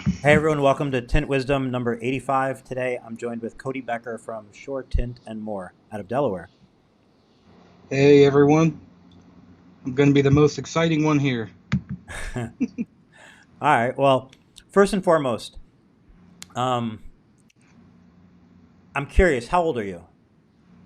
Hey everyone, welcome to Tint Wisdom number 85. Today I'm joined with Cody Becker from Shore Tint and More out of Delaware. Hey everyone, I'm going to be the most exciting one here. All right, well, first and foremost, um, I'm curious, how old are you?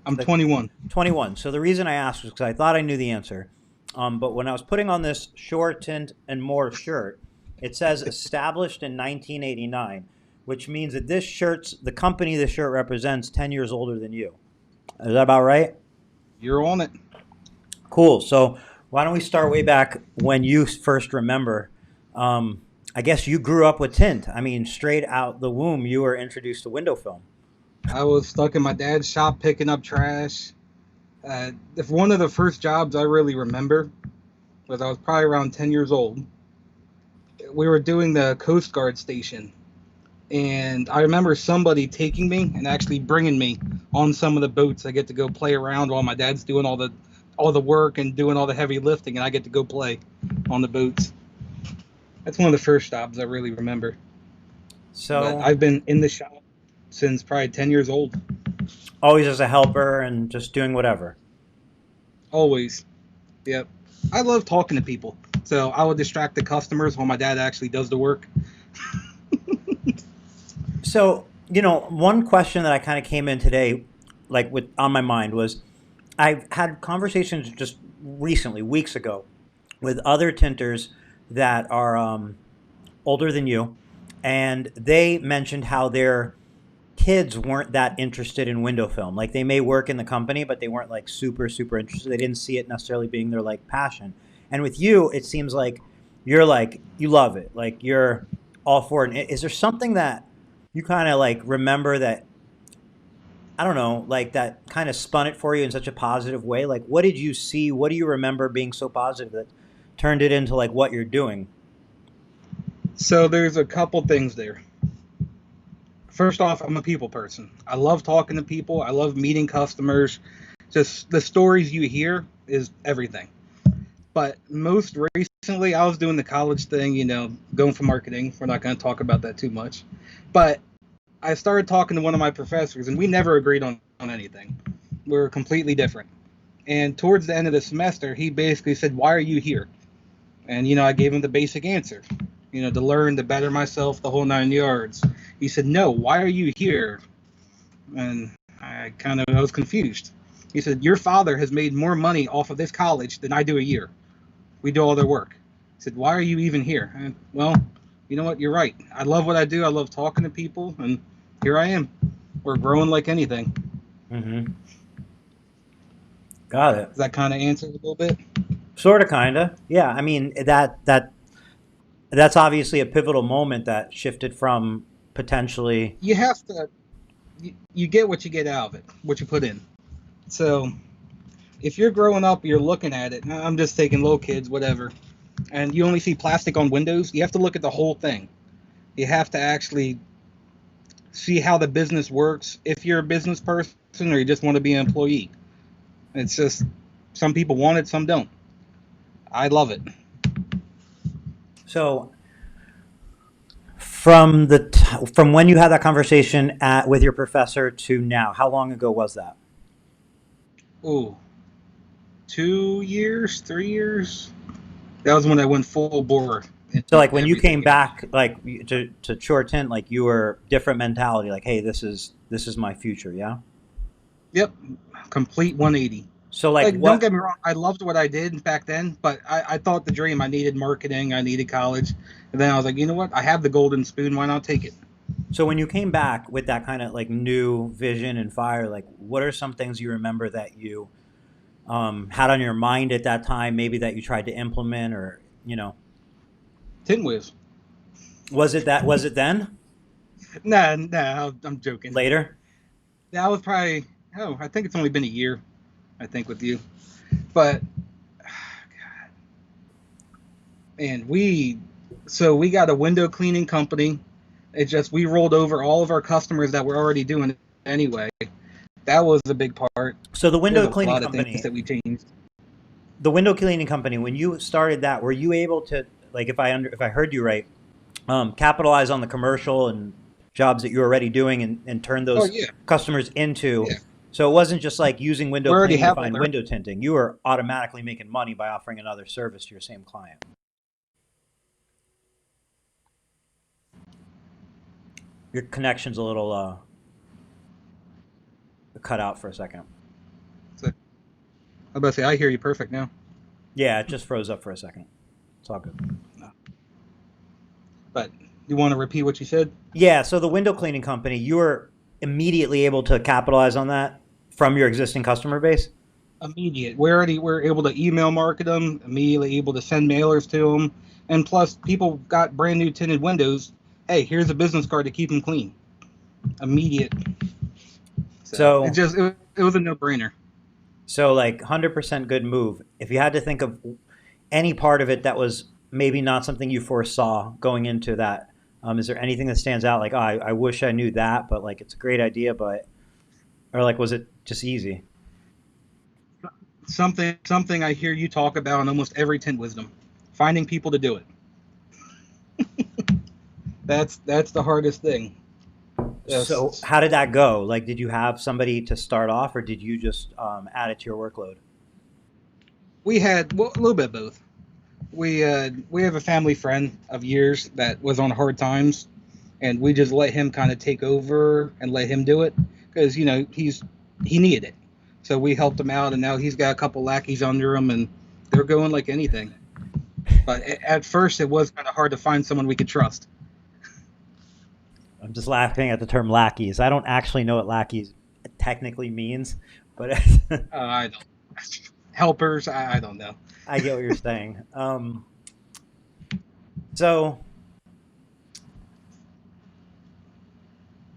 I'm Like 21. 21. So the reason I asked was because I thought I knew the answer. But when I was putting on this Shore Tint and More shirt, it says established in 1989, which means that the company this shirt represents 10 years older than you. Is that about right? You're on it. Cool. So why don't we start way back when you first remember? Um, I guess you grew up with tint. I mean, straight out the womb, you were introduced to window film. I was stuck in my dad's shop picking up trash. If one of the first jobs I really remember was I was probably around 10 years old. We were doing the Coast Guard station, and I remember somebody taking me and actually bringing me on some of the boats. I get to go play around while my dad's doing all the work and doing all the heavy lifting, and I get to go play on the boats. That's one of the first jobs I really remember. But So I've been in the shop since probably 10 years old. always as a helper and just doing whatever. Always. Yep. I love talking to people. So I would distract the customers while my dad actually does the work. So, one question that I kind of came in today, like with on my mind was I've had conversations just recently, weeks ago, with other tinters that are older than you, and they mentioned how their kids weren't that interested in window film. Like they may work in the company, but they weren't like super, super interested. They didn't see it necessarily being their like passion. And with you, it seems like you're like, you love it. Like you're all for it. And is there something that you kind of like remember that, I don't know, like that kind of spun it for you in such a positive way? Like what did you see? What do you remember being so positive that turned it into like what you're doing? So there's a couple things there. First off, I'm a people person. I love talking to people. I love meeting customers. Just the stories you hear is everything. But most recently, I was doing the college thing, going for marketing. We're not going to talk about that too much. But I started talking to one of my professors, and we never agreed on anything. We were completely different. And towards the end of the semester, he basically said, "Why are you here?" And, I gave him the basic answer, to learn, to better myself, the whole 9 yards. He said, "No, why are you here?" And I was confused. He said, "Your father has made more money off of this college than I do a year. We do all their work." He said, "Why are you even here?" And, well, you know what? You're right. I love what I do. I love talking to people, and here I am. We're growing like anything. Mm-hmm. Got it. Does that kind of answer a little bit? Sort of, kind of. Yeah. I mean, that's obviously a pivotal moment that shifted from potentially. You have to. You get what you get out of it, what you put in. So if you're growing up, you're looking at it. I'm just taking little kids, whatever, and you only see plastic on windows. You have to look at the whole thing. You have to actually see how the business works. If you're a business person or you just want to be an employee, it's just some people want it, some don't. I love it. So from when you had that conversation with your professor to now, how long ago was that? Ooh, 2 years, 3 years. That was when I went full bore So into like when you came everything. back like to short tint, like you were different mentality, like hey, this is my future, yeah. Yep, complete 180. So like Like, don't what? get me wrong, I loved what I did back then, but I thought the dream, I needed marketing, I needed college. And then I was like, you know what? I have the golden spoon. Why not take it? So when you came back with that kind of like new vision and fire, like what are some things you remember that you had on your mind at that time, maybe that you tried to implement, or Tin whiz. was it then Nah, I'm joking. later? That was probably, oh, I think it's only been a year, I think, with you. But, man, we got a window cleaning company. It just, we rolled over all of our customers that were already doing it anyway. That was a big part. So There's a lot of things that we changed. the window cleaning company, when you started that, were you able to, like, if I heard you right, capitalize on the commercial and jobs that you're already doing and turn Oh those yeah, customers into. yeah. So it wasn't just like using We window already cleaning to have all find their. window tinting. You were automatically making money by offering another service to your same client. Your connection's a little cut out for a second. So, I'm about to say I hear you perfect now. Yeah, it just froze up for a second. It's all good. No. But you want to repeat what you said? Yeah, so the window cleaning company, you were immediately able to capitalize on that from your existing customer base. Immediate. We're able to email market them. Immediately able to send mailers to them. And plus, people got brand new tinted windows. Hey, here's a business card to keep them clean. Immediate. So So, it was a no brainer. so like 100% good move. If you had to think of any part of it that was maybe not something you foresaw going into that, is there anything that stands out? Like, oh, I wish I knew that, but like it's a great idea, but or like was it just easy? Something I hear you talk about in almost every Tint Wisdom. Finding people to do it. That's the hardest thing. So Yes. how did that go? Like, did you have somebody to start off, or did you just add it to your workload? We had well, a little bit of both. We have a family friend of years that was on hard times, and we just let him kind of take over and let him do it because he needed it. So we helped him out, and now he's got a couple lackeys under him, and they're going like anything. But at first, it was kind of hard to find someone we could trust. I'm just laughing at the term lackeys. I don't actually know what lackeys technically means, but I don't helpers. I don't know. I get what you're saying. So,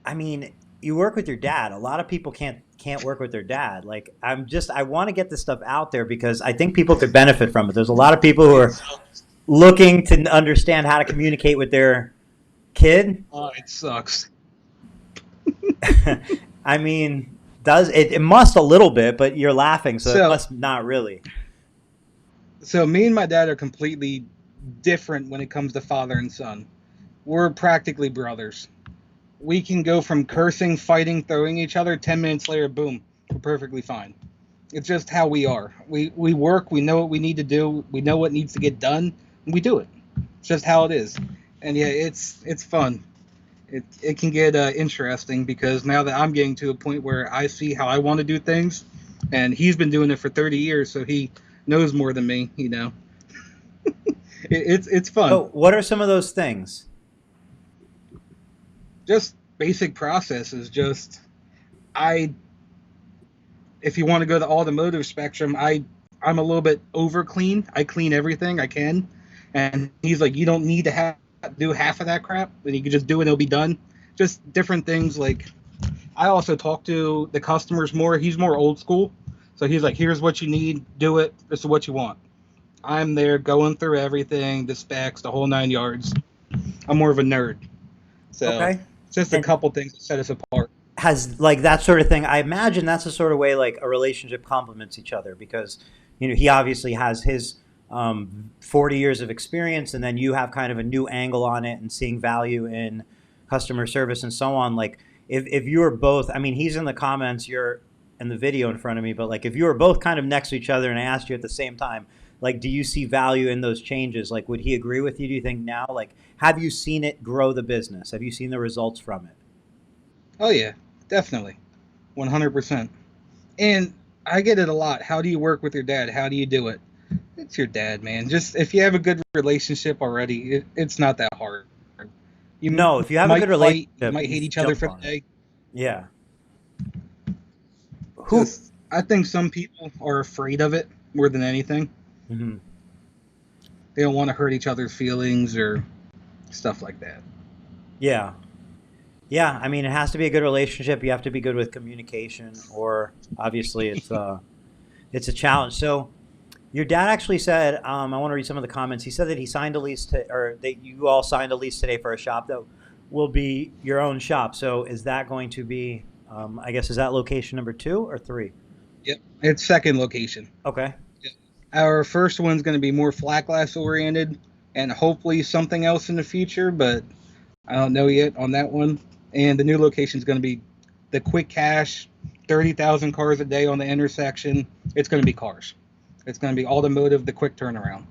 I mean, you work with your dad. A lot of people can't work with their dad. Like, I want to get this stuff out there because I think people could benefit from it. There's a lot of people who It are sucks. looking to understand how to communicate with their kid. Oh, it sucks. I mean, does it? It must a little bit, but you're laughing, so it So must not really. so me and my dad are completely different when it comes to father and son. We're practically brothers. We can go from cursing, fighting, throwing each other. 10 minutes later, boom, we're perfectly fine. It's just how we are. We work. We know what we need to do. We know what needs to get done. And we do it. It's just how it is. And yeah, it's fun. It can get interesting because now that I'm getting to a point where I see how I want to do things, and he's been doing it for 30 years, so he knows more than me. It's fun. So, what are some of those things? Just basic processes. Just I if you want to go the automotive spectrum, I'm a little bit over clean. I clean everything I can, and he's like, you don't need to do half of that crap. Then you can just do it; it'll be done. Just different things. Like I also talk to the customers more. He's more old school, so he's like, here's what you need, do it. This is what you want. I'm there going through everything, the specs, the whole 9 yards. I'm more of a nerd, so Okay. just a And couple things that set us apart. has like that sort of thing. I imagine that's the sort of way like a relationship complements each other because he obviously has his 40 years of experience, and then you have kind of a new angle on it and seeing value in customer service and so on. Like if you were both, I mean, he's in the comments, you're in the video in front of me, but like if you were both kind of next to each other and I asked you at the same time, like, do you see value in those changes? Like, would he agree with you? Do you think now, like, have you seen it grow the business? Have you seen the results from it? Oh yeah, definitely, 100%. And I get it a lot. How do you work with your dad? How do you do it? It's your dad, man. Just if you have a good relationship already, it's not that hard. You No, if you have a good might fight, you relationship, might you hate each other jump for the on it. day. Yeah. Who? Just I think some people are afraid of it more than anything. Mhm. They don't want to hurt each other's feelings or stuff like that. Yeah. Yeah. I mean, it has to be a good relationship. You have to be good with communication, or obviously it's a challenge. So your dad actually said, I want to read some of the comments. He said that he signed a lease or that you all signed a lease today for a shop that will be your own shop. So is that going to be, I guess, is that location number 2 or 3? Yep, it's second location. Okay. Our first one's going to be more flat glass oriented, and hopefully something else in the future, but I don't know yet on that one. And the new location is going to be the quick cash, 30,000 cars a day on the intersection. It's going to be cars. It's going to be automotive, the quick turnaround.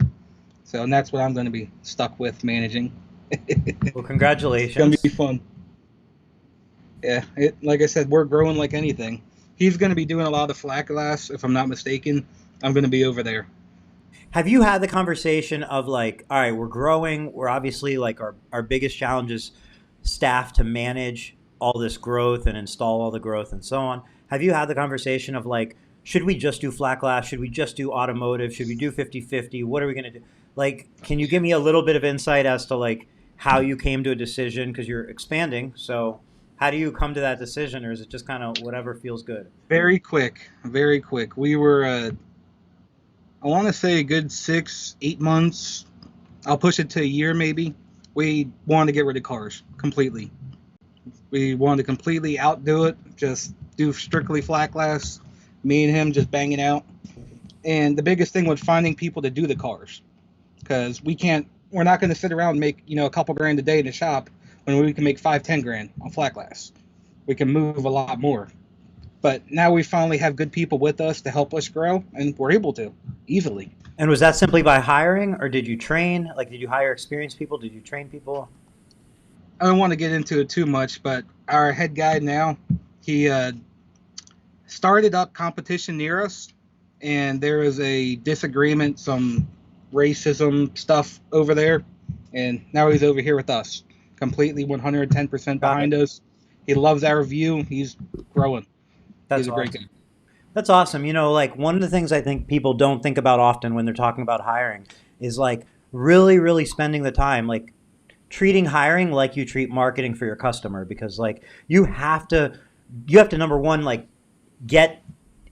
So, and that's what I'm going to be stuck with managing. Well, It's going to be congratulations. fun. Yeah, like I said, we're growing like anything. He's going to be doing a lot of flat glass, if I'm not mistaken. I'm going to be over there. Have you had the conversation of like, all right, we're growing. We're obviously like our biggest challenge is staff to manage all this growth and install all the growth and so on. Have you had the conversation of like, should we just do flat glass? Should we just do automotive? Should we do 50-50? What are we going to do? Like, can you give me a little bit of insight as to like how you came to a decision? Because you're expanding. So how do you come to that decision? Or is it just kind of whatever feels good? Very quick, very quick. We were, I want to say a good 6, 8 months. I'll push it to a year maybe. We wanted to get rid of cars completely. We wanted to completely outdo it, just do strictly flat glass. Me and him just banging out. And the biggest thing was finding people to do the cars, because we're not going to sit around and make a couple grand a day in the shop when we can make 5, 10 grand on flat glass. We can move a lot more. But now we finally have good people with us to help us grow, and we're able to easily. And was that simply by hiring, or did you train? Like, did you hire experienced people? Did you train people? I don't want to get into it too much, but our head guy now, he started up competition near us, and there was a disagreement, some racism stuff over there, and now he's over here with us, completely 110% Got it. behind us. He loves our view. He's growing. He's That's a great guy. awesome. That's awesome. Like one of the things I think people don't think about often when they're talking about hiring is like really, really spending the time, like treating hiring like you treat marketing for your customer, because like you have to number one, like get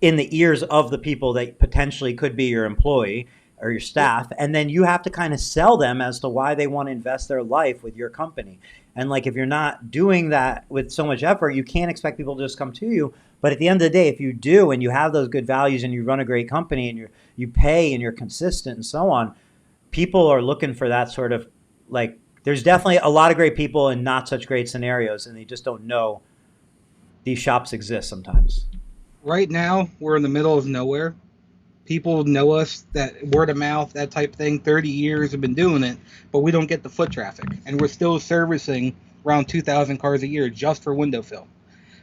in the ears of the people that potentially could be your employee or your Yep. staff, and then you have to kind of sell them as to why they want to invest their life with your company. And like if you're not doing that with so much effort, you can't expect people to just come to you. But at the end of the day, if you do and you have those good values and you run a great company and you pay and you're consistent and so on, people are looking for that sort of like there's definitely a lot of great people in not such great scenarios, and they just don't know these shops exist sometimes. Right now, we're in the middle of nowhere. People know us, that word of mouth, that type of thing. 30 years have been doing it, but we don't get the foot traffic, and we're still servicing around 2,000 cars a year just for window fill.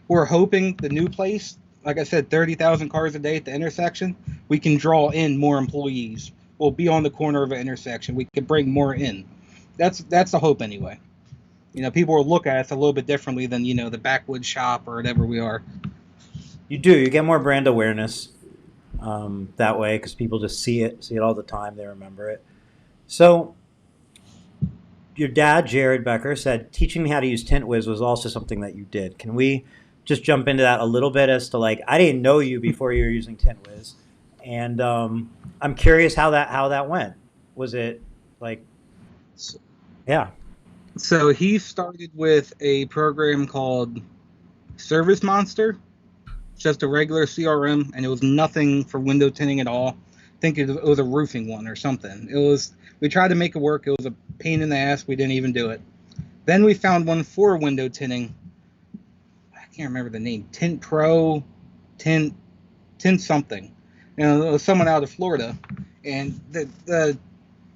We're hoping the new place, like I said, 30,000 cars a day at the intersection, we can draw in more employees. We'll be on the corner of an intersection. We can bring more in. That's the hope anyway. People will look at us a little bit differently than the backwoods shop or whatever we are. You do. You get more brand awareness that way because people just see it all the time. They remember it. So your dad, Jared Becker, said teaching me how to use Tint Wiz was also something that you did. Can we just jump into that a little bit as to like I didn't know you before you were using Tint Wiz, and I'm curious how that went. Was it like yeah? So he started with a program called Service Monster, just a regular CRM, and it was nothing for window tinting at all. I think it was a roofing one or something. We tried to make it work. It was a pain in the ass. We didn't even do it. Then we found one for window tinting. I can't remember the name. Tint Pro, Tint something. It was someone out of Florida, and the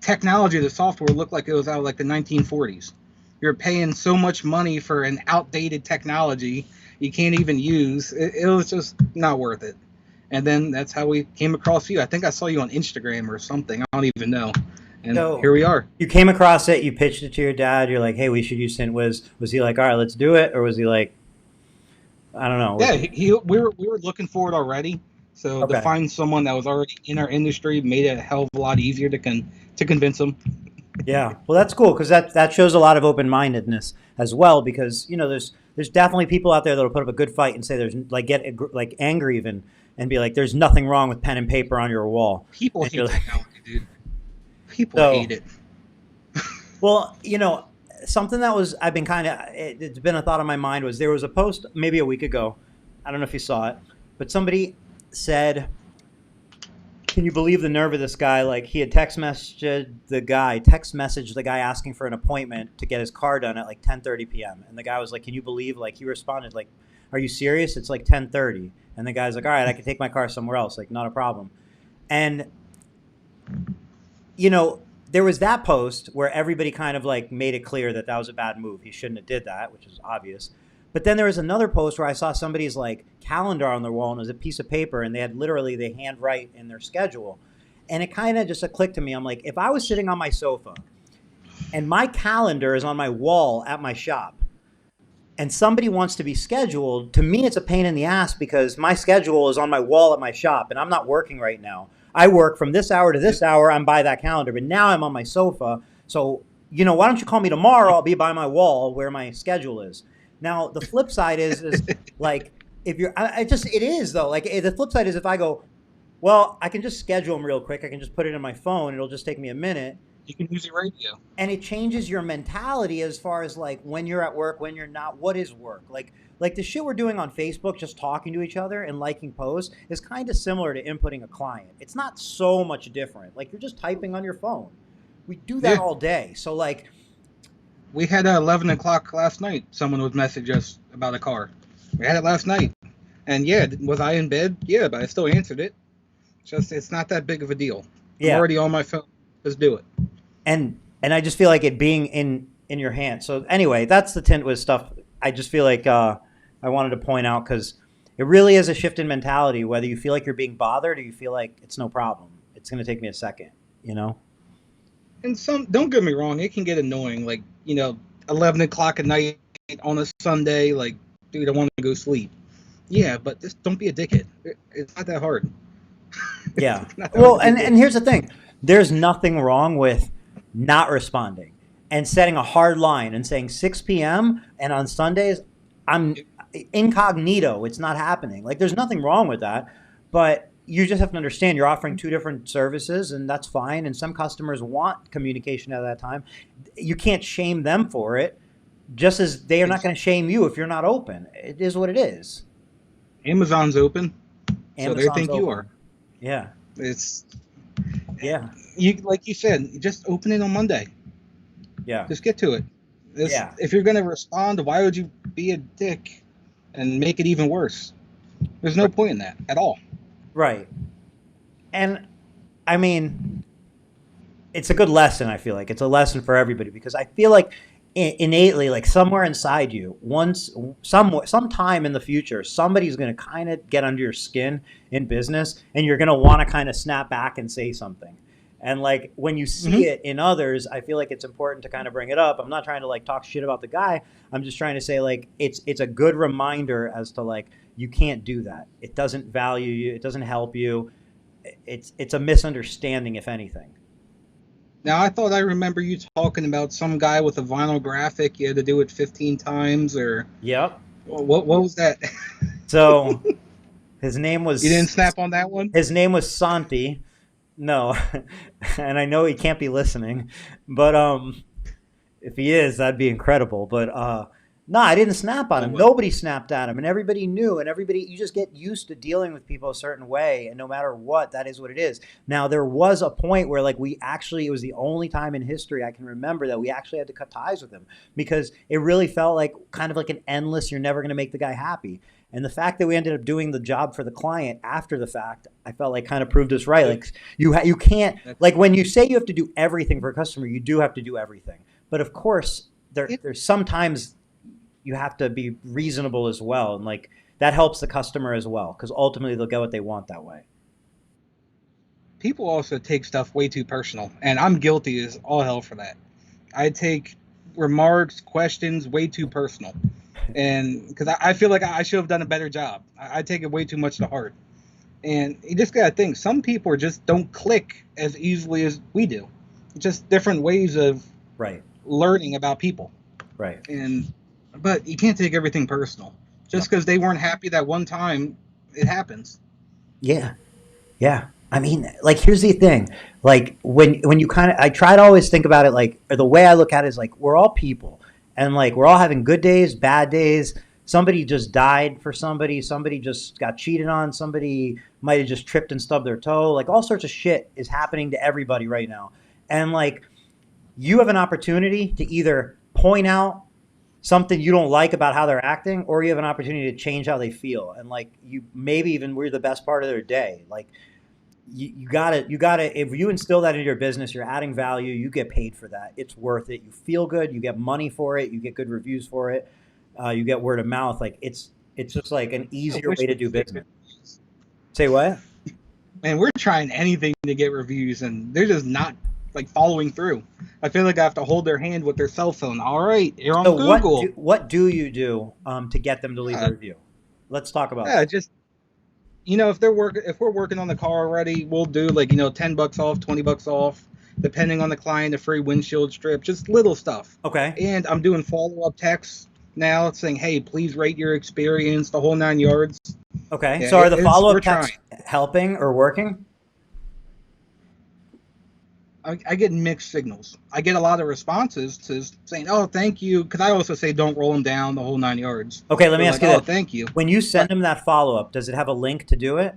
technology of the software looked like it was out of like the 1940s. You're paying so much money for an outdated technology you can't even use. It was just not worth it. And then that's how we came across you. I think I saw you on Instagram or something. I don't even know. And So here we are. you came across it. You pitched it to your dad. You're like, hey, we should use Tint Wiz. Was he like, all right, let's do it, or was he like, I don't know? Yeah, we were looking for it already. So to Okay. find someone that was already in our industry made it a hell of a lot easier to convince them. Yeah, well, that's cool because that shows a lot of open mindedness as well. Because there's definitely people out there that'll put up a good fight and say there's like like angry even and be like there's nothing wrong with pen and paper on your wall. People And you're hate like, technology, dude. People hate so it. well, something that was I've been it's been a thought on my mind was there was a post maybe a week ago. I don't know if you saw it, but somebody said Can you believe the nerve of this guy? Like he had text messaged the guy asking for an appointment to get his car done at like 10:30 p.m. And the guy was like, "Can you believe?" Like he responded like, "Are you serious? It's like 10:30." And the guy's like, "All right, I can take my car somewhere else. Like not a problem." And you know, there was that post where everybody kind of like made it clear that that was a bad move. He shouldn't have did that, which is obvious. But then there was another post where I saw somebody's like calendar on their wall and it was a piece of paper and they had literally they handwrite in their schedule. And it kind of just clicked to me. I'm like, if I was sitting on my sofa and my calendar is on my wall at my shop and somebody wants to be scheduled, to me it's a pain in the ass because my schedule is on my wall at my shop and I'm not working right now. I work from this hour to this hour, I'm by that calendar, but now I'm on my sofa. So, you know, why don't you call me tomorrow? I'll be by my wall where my schedule is. Now, the flip side is like, if you're, it is though. Like the flip side is if I go, well, I can just schedule them real quick. I can just put it in my phone. It'll just take me a minute. You can use your radio. And it changes your mentality as far as like when you're at work, when you're not, what is work? Like the shit we're doing on Facebook, just talking to each other and liking posts is kind of similar to inputting a client. It's not so much different. Like you're just typing on your phone. We do that all day. So like, we had 11 o'clock last night. Someone would message us about a car. We had it last night. And yeah, was I in bed? Yeah, but I still answered it. It's not that big of a deal. Yeah. I'm already on my phone. Let's do it. And I just feel like it being in your hands. So anyway, that's the Tint Wiz stuff. I just feel like I wanted to point out because it really is a shift in mentality, whether you feel like you're being bothered or you feel like it's no problem. It's going to take me a second, you know? And don't get me wrong, it can get annoying. Like, 11 o'clock at night on a Sunday, like, dude, I want to go sleep. Yeah, but just don't be a dickhead. It's not that hard. Yeah. Well, and here's the thing. There's nothing wrong with not responding and setting a hard line and saying 6 p.m. and on Sundays, I'm incognito. It's not happening. Like, there's nothing wrong with that. But you just have to understand you're offering two different services, and that's fine. And some customers want communication at that time. You can't shame them for it, just as they are not going to shame you if you're not open. It is what it is. Amazon's open, so they think open. you are. Yeah. Yeah. Like you said, just open it on Monday. Yeah. Just get to it. If you're going to respond, why would you be a dick and make it even worse? There's no point in that at all. Right. And I mean, it's a good lesson. I feel like it's a lesson for everybody because I feel like innately, like somewhere inside you, sometime in the future, somebody's going to kind of get under your skin in business and you're going to want to kind of snap back and say something. And like when you see it in others, I feel like it's important to kind of bring it up. I'm not trying to like talk shit about the guy. I'm just trying to say like it's a good reminder as to like you can't do that. It doesn't value you. It doesn't help you. It's a misunderstanding, if anything. Now, I thought I remember you talking about some guy with a vinyl graphic. You had to do it 15 times or... Yep. What was that? So his name was... You didn't snap on that one? His name was Santi. No. And I know he can't be listening. But if he is, that'd be incredible. But no, I didn't snap on him. Nobody snapped at him. And everybody knew. And you just get used to dealing with people a certain way. And no matter what, that is what it is. Now, there was a point where like it was the only time in history I can remember that we actually had to cut ties with him. Because it really felt like kind of like an endless, you're never going to make the guy happy. And the fact that we ended up doing the job for the client after the fact, I felt like kind of proved us right. Like you can't, like when you say you have to do everything for a customer, you do have to do everything. But of course, there's sometimes you have to be reasonable as well. And like that helps the customer as well, because ultimately they'll get what they want that way. People also take stuff way too personal, and I'm guilty as all hell for that. I take remarks, questions way too personal. And because I feel like I should have done a better job. I take it way too much to heart. And you just got to think, some people just don't click as easily as we do. It's just different ways of learning about people. Right. But you can't take everything personal. Just because they weren't happy that one time, it happens. Yeah. Yeah. I mean, like, here's the thing. Like, when you I try to always think about it, like, or the way I look at it is, like, we're all people. And, like, we're all having good days, bad days. Somebody just died for somebody. Somebody just got cheated on. Somebody might have just tripped and stubbed their toe. Like all sorts of shit is happening to everybody right now. And like you have an opportunity to either point out something you don't like about how they're acting, or you have an opportunity to change how they feel. And like you maybe even we're the best part of their day. Like you gotta if you instill that into your business, you're adding value, you get paid for that. It's worth it. You feel good, you get money for it, you get good reviews for it, you get word of mouth. Like it's just like an I easier wish way to we do could get business. reviews. Say what? Man, we're trying anything to get reviews, and they're just not like following through. I feel like I have to hold their hand with their cell phone. All right, you're So on Google. what do you do to get them to leave a Uh, review? Let's talk about yeah, that. just if we're working on the car already, we'll do like $10 off, $20 off, depending on the client, a free windshield strip, just little stuff. Okay. And I'm doing follow up texts now, saying, hey, please rate your experience, the whole 9 yards. Okay. Yeah, So are the it's follow we're up trying. texts helping or working? I get mixed signals. I get a lot of responses to saying, "Oh, thank you," because I also say, "Don't roll them down the whole 9 yards." Okay, let me They're ask like, you "Oh, this. thank you," When you send but them that follow up, does it have a link to do it?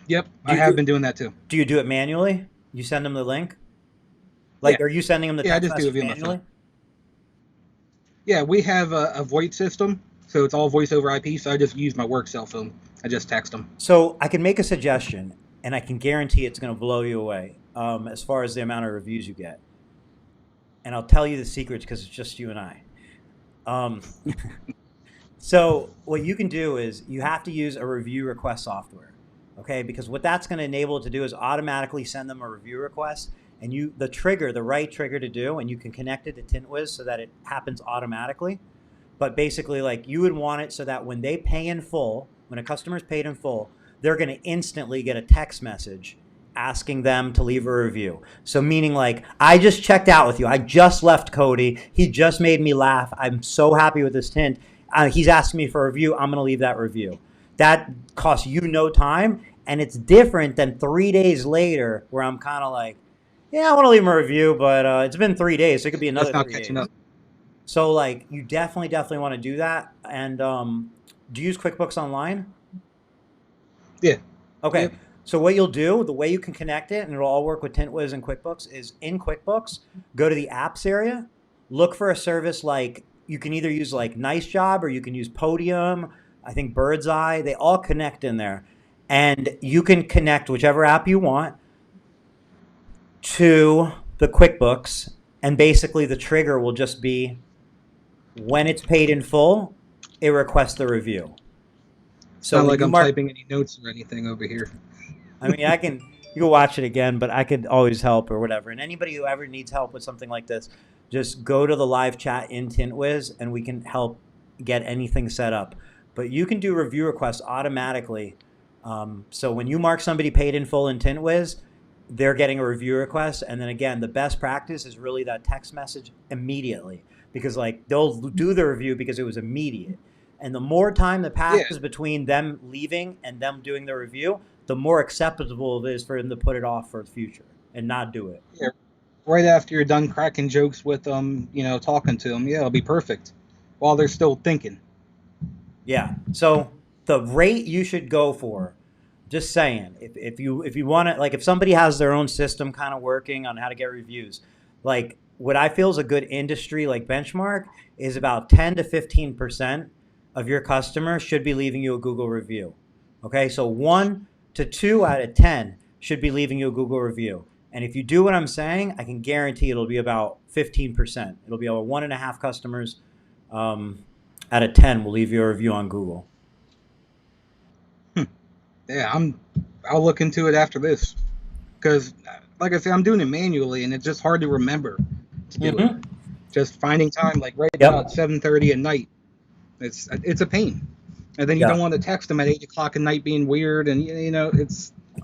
yep, Do I you have do been doing that too. do you do it manually? You send them the link? Yeah, Like are you sending them the yeah, I text just do it message via my phone. manually? Yeah, we have a VoIP system, so it's all voice over IP. So I just use my work cell phone. I just text them. So I can make a suggestion, and I can guarantee it's going to blow you away as far as the amount of reviews you get. And I'll tell you the secrets because it's just you and I. Um, so what you can do is you have to use a review request software, okay? Because what that's going to enable it to do is automatically send them a review request, and the right trigger to do, and you can connect it to TintWiz so that it happens automatically. But basically, like you would want it so that when they pay in full, when a customer's paid in full, they're going to instantly get a text message asking them to leave a review. So meaning like, I just checked out with you. I just left Cody. He just made me laugh. I'm so happy with this tint. He's asking me for a review. I'm going to leave that review. That costs you no time. And it's different than 3 days later where I'm kind of like, yeah, I want to leave him a review, but it's been 3 days. So it could be Just another now three catching days. up. So like you definitely want to do that. And do you use QuickBooks Online? Yeah, Okay. yep. So what you'll do, the way you can connect it, and it'll all work with TintWiz and QuickBooks, is in QuickBooks, go to the apps area, look for a service like you can either use like Nice Job or you can use Podium. I think Bird's Eye. They all connect in there, and you can connect whichever app you want to the QuickBooks, and basically the trigger will just be when it's paid in full, it requests the review. It's So not when like you I'm mark, typing any notes or anything over here. I mean, you can watch it again, but I could always help or whatever. And anybody who ever needs help with something like this, just go to the live chat in TintWiz and we can help get anything set up. But you can do review requests automatically. So when you mark somebody paid in full in TintWiz, they're getting a review request. And then again, the best practice is really that text message immediately because like they'll do the review because it was immediate. And the more time that Yeah, passes between them leaving and them doing the review, the more acceptable it is for them to put it off for the future and not do it. yeah. Right after you're done cracking jokes with them, talking to them, yeah, it'll be perfect. While they're still thinking. Yeah. So the rate you should go for, just saying, if you want to like if somebody has their own system kind of working on how to get reviews, like what I feel is a good industry like benchmark is about 10 to 15% of your customers should be leaving you a Google review. Okay, so 1 to 2 out of 10 should be leaving you a Google review. And if you do what I'm saying, I can guarantee it'll be about 15%. It'll be about 1.5 customers um, out of 10 will leave you a review on Google. Hmm. Yeah, I'll look into it after this because, like I said, I'm doing it manually, and it's just hard to remember to do it. Mm-hmm. Just finding time, like right now at Yep. 7:30 at night, it's a pain. And then you Yeah. don't want to text them at 8 o'clock at night being weird, and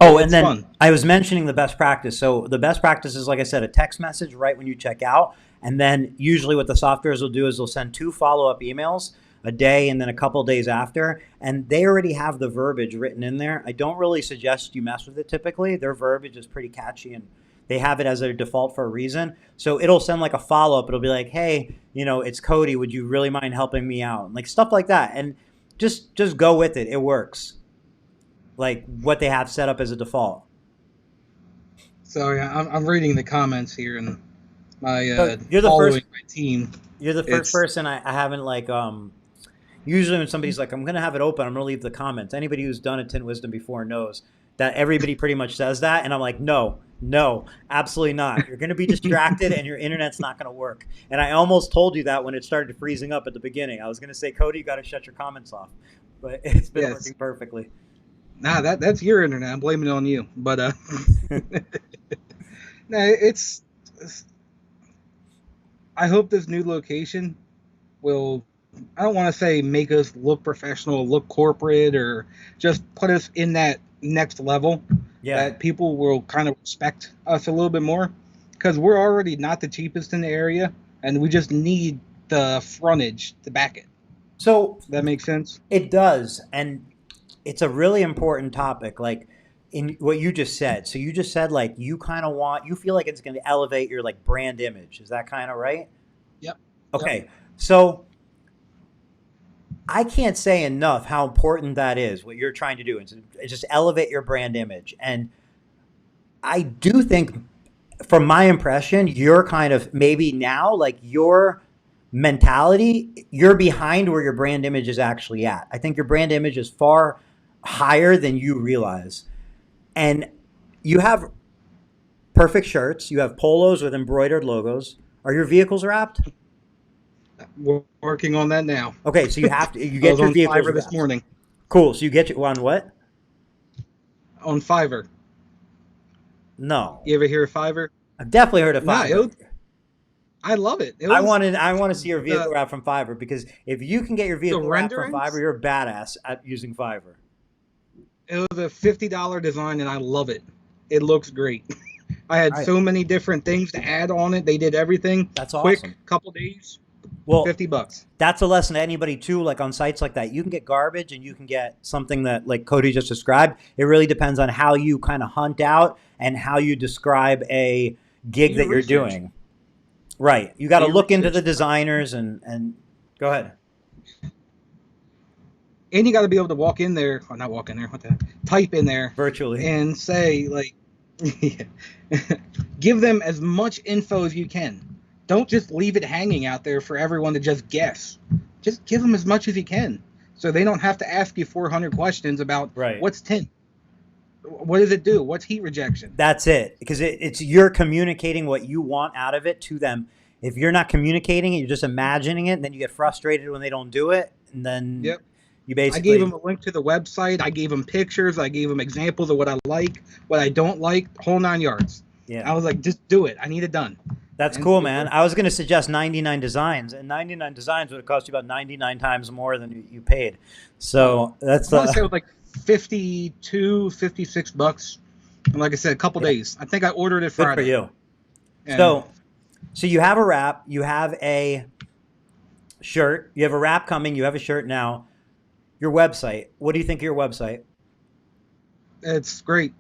Oh, and it's then fun. I was mentioning the best practice. So the best practice is, like I said, a text message right when you check out. And then usually what the softwares will do is they'll send 2 follow-up emails a day and then a couple of days after. And they already have the verbiage written in there. I don't really suggest you mess with it typically. Their verbiage is pretty catchy and they have it as their default for a reason. So it'll send like a follow-up. It'll be like, hey, it's Cody. Would you really mind helping me out? Like stuff like that. And just go with it. It works. like what they have set up as a default. So yeah, I'm reading the comments here and my So following my team. you're the first It's person I haven't like usually when somebody's like, I'm gonna have it open, I'm gonna leave the comments. Anybody who's done a Tint Wisdom before knows that everybody pretty much says that, and I'm like, no, no, absolutely not. You're gonna be distracted, and your internet's not gonna work. And I almost told you that when it started freezing up at the beginning. I was gonna say, Cody, you got to shut your comments off, but it's been yes. working perfectly. Nah, that's your internet. I'm blaming it on you. But nah, it's. I hope this new location will. I don't want to say make us look professional, look corporate, or just put us in that next level Yeah. that people will kind of respect us a little bit more because we're already not the cheapest in the area, and we just need the frontage to back it. So That makes sense. it does, and it's a really important topic. Like in what you just said. So you just said like you kind of want, you feel like it's going to elevate your like brand image. Is that kind of right? Yep. Yep. Okay. So I can't say enough how important that is. What you're trying to do is just elevate your brand image, and I do think, from my impression, you're kind of maybe now like your mentality, you're behind where your brand image is actually at. I think your brand image is far higher than you realize. And you have perfect shirts, you have polos with embroidered logos. Are your vehicles wrapped? We're working on that now. Okay, so you I was get your on vehicles Fiverr this wrapped. morning. Cool. So you get your on what? On Fiverr. No. You ever hear of Fiverr? I've definitely heard of Nah, Fiverr. I love it. It was I want to see your vehicle the wrap from Fiverr, because if you can get your the vehicle wrap from Fiverr, renderings. you're a badass at using Fiverr. It was a $50 design, and I love it. It looks great. I All had right. so many different things to add on it. They did everything That's quick, awesome. couple days, Well, $50. that's a lesson to anybody too, like on sites like that. You can get garbage and you can get something that like Cody just described. It really depends on how you kind of hunt out and how you describe a Do gig your that you're research. doing. Right. You got Do to your look into the research, designers and go ahead. and you got to be able to walk in there, or not walk in there. What the type in there Virtually. and say like, give them as much info as you can. Don't just leave it hanging out there for everyone to just guess. Just give them as much as you can, so they don't have to ask you 400 questions about Right. what's tint, what does it do, what's heat rejection. That's it. Because it's you're communicating what you want out of it to them. If you're not communicating it, you're just imagining it, and then you get frustrated when they don't do it, and then Yep. you I gave basically them a link to the website. I gave them pictures. I gave them examples of what I like, what I don't like, whole 9 yards. yeah. I was like, just do it. I need it done. That's And cool, it man. worked. I was going to suggest 99 designs, and 99 designs would have cost you about 99 times more than you paid. So that's I want to say it was like 52, $56. And like I said, a couple yeah, days. I think I ordered it good for Friday. you. And So you have a wrap, you have a shirt, you have a wrap coming, you have a shirt now. Your website. What do you think of your website? it's great.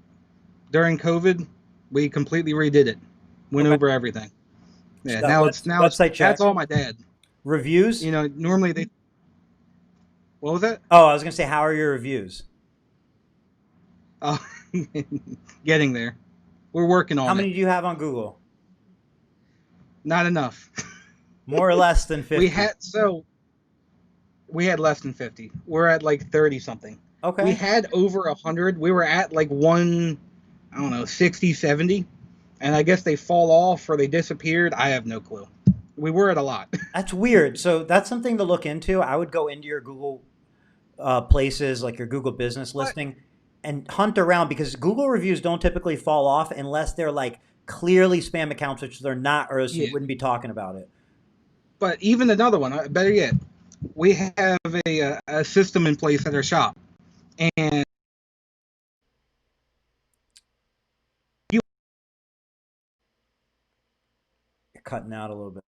During COVID, we completely redid it. Went Okay. over everything. Yeah, So now it's website check. that's all my dad. Reviews? You know, normally they what was that? Oh, I was going to say, how are your reviews? Oh, getting there. We're working How on it. many do you have on Google? Not enough. More or less than We 50. had so we had less than 50. We're at like 30 something. We Okay. had over 100. We were at like one, I don't know, 60, 70. And I guess they fall off or they disappeared. I have no clue. We were at a lot. That's weird. So that's something to look into. I would go into your Google places, like your Google business But listing, and hunt around, because Google reviews don't typically fall off unless they're like clearly spam accounts, which they're not, or else you yeah, wouldn't be talking about it. but even another one, better yet, we have a system in place at our shop. And you You're cutting out a little bit.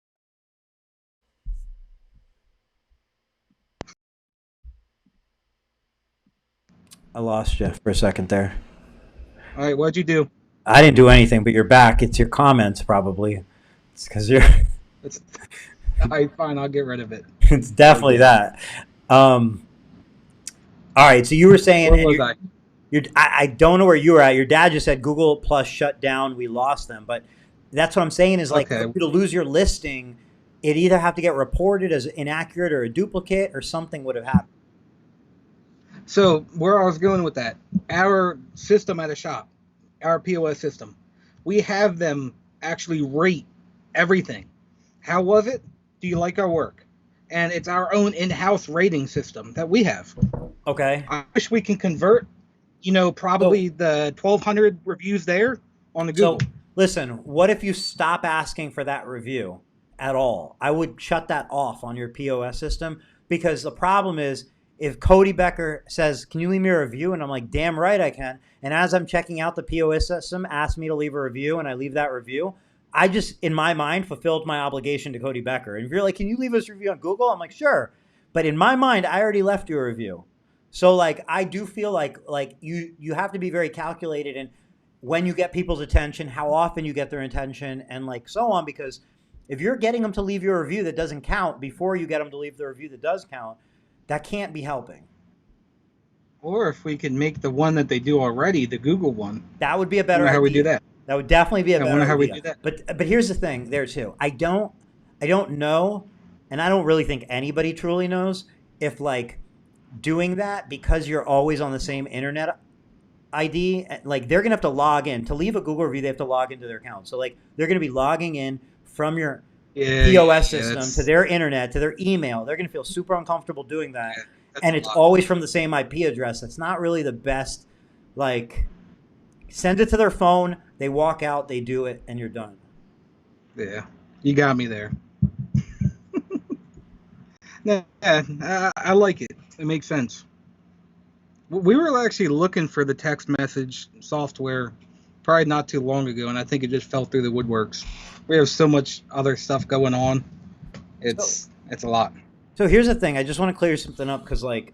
I lost you for a second there. all right, what'd you do? I didn't do anything, but you're back. It's your comments, probably. It's because you're. It's all right, fine, I'll get rid of it. It's definitely Again. that. Um, all right. So you were saying, Where and was you I? I don't know where you were at. Your dad just said Google Plus shut down. We lost them, but that's what I'm saying is like for Okay. you to lose your listing, it either have to get reported as inaccurate or a duplicate or something would have happened. So where I was going with that, our system at a shop, our POS system, we have them actually rate everything. How was it? Do you like our work? And it's our own in-house rating system that we have. Okay. I wish we can convert, So probably the 1,200 reviews there on the Google. So listen, what if you stop asking for that review at all? I would shut that off on your POS system because the problem is if Cody Becker says, "Can you leave me a review?" and I'm like, "Damn right I can." And as I'm checking out the POS system, ask me to leave a review and I leave that review, I just in my mind fulfilled my obligation to Cody Becker. And if you're like, "Can you leave us a review on Google?" I'm like, "Sure." But in my mind, I already left you a review. So like I do feel like you have to be very calculated and when you get people's attention, how often you get their attention, and like so on. Because if you're getting them to leave you a review that doesn't count before you get them to leave the review that does count, that can't be helping. Or if we can make the one that they do already, the Google one. That would be a I better wonder how we do idea. that. That would definitely be a I better wonder how we idea. do that. But here's the thing there too. I don't know, and I don't really think anybody truly knows if like doing that because you're always on the same internet ID, like they're gonna have to log in to leave a Google review. They have to log into their account. So like they're gonna be logging in from your Yeah, POS yeah, system to their internet to their email. They're gonna feel super uncomfortable doing that, that's and a it's lot. always from the same IP address. That's not really the best. Like send it to their phone. They walk out. They do it, and you're done. Yeah, you got me there. Yeah, I like it. It makes sense. We were actually looking for the text message software probably not too long ago, and I think it just fell through the woodworks. We have so much other stuff going on. So It's a lot. so here's the thing. I just want to clear something up because like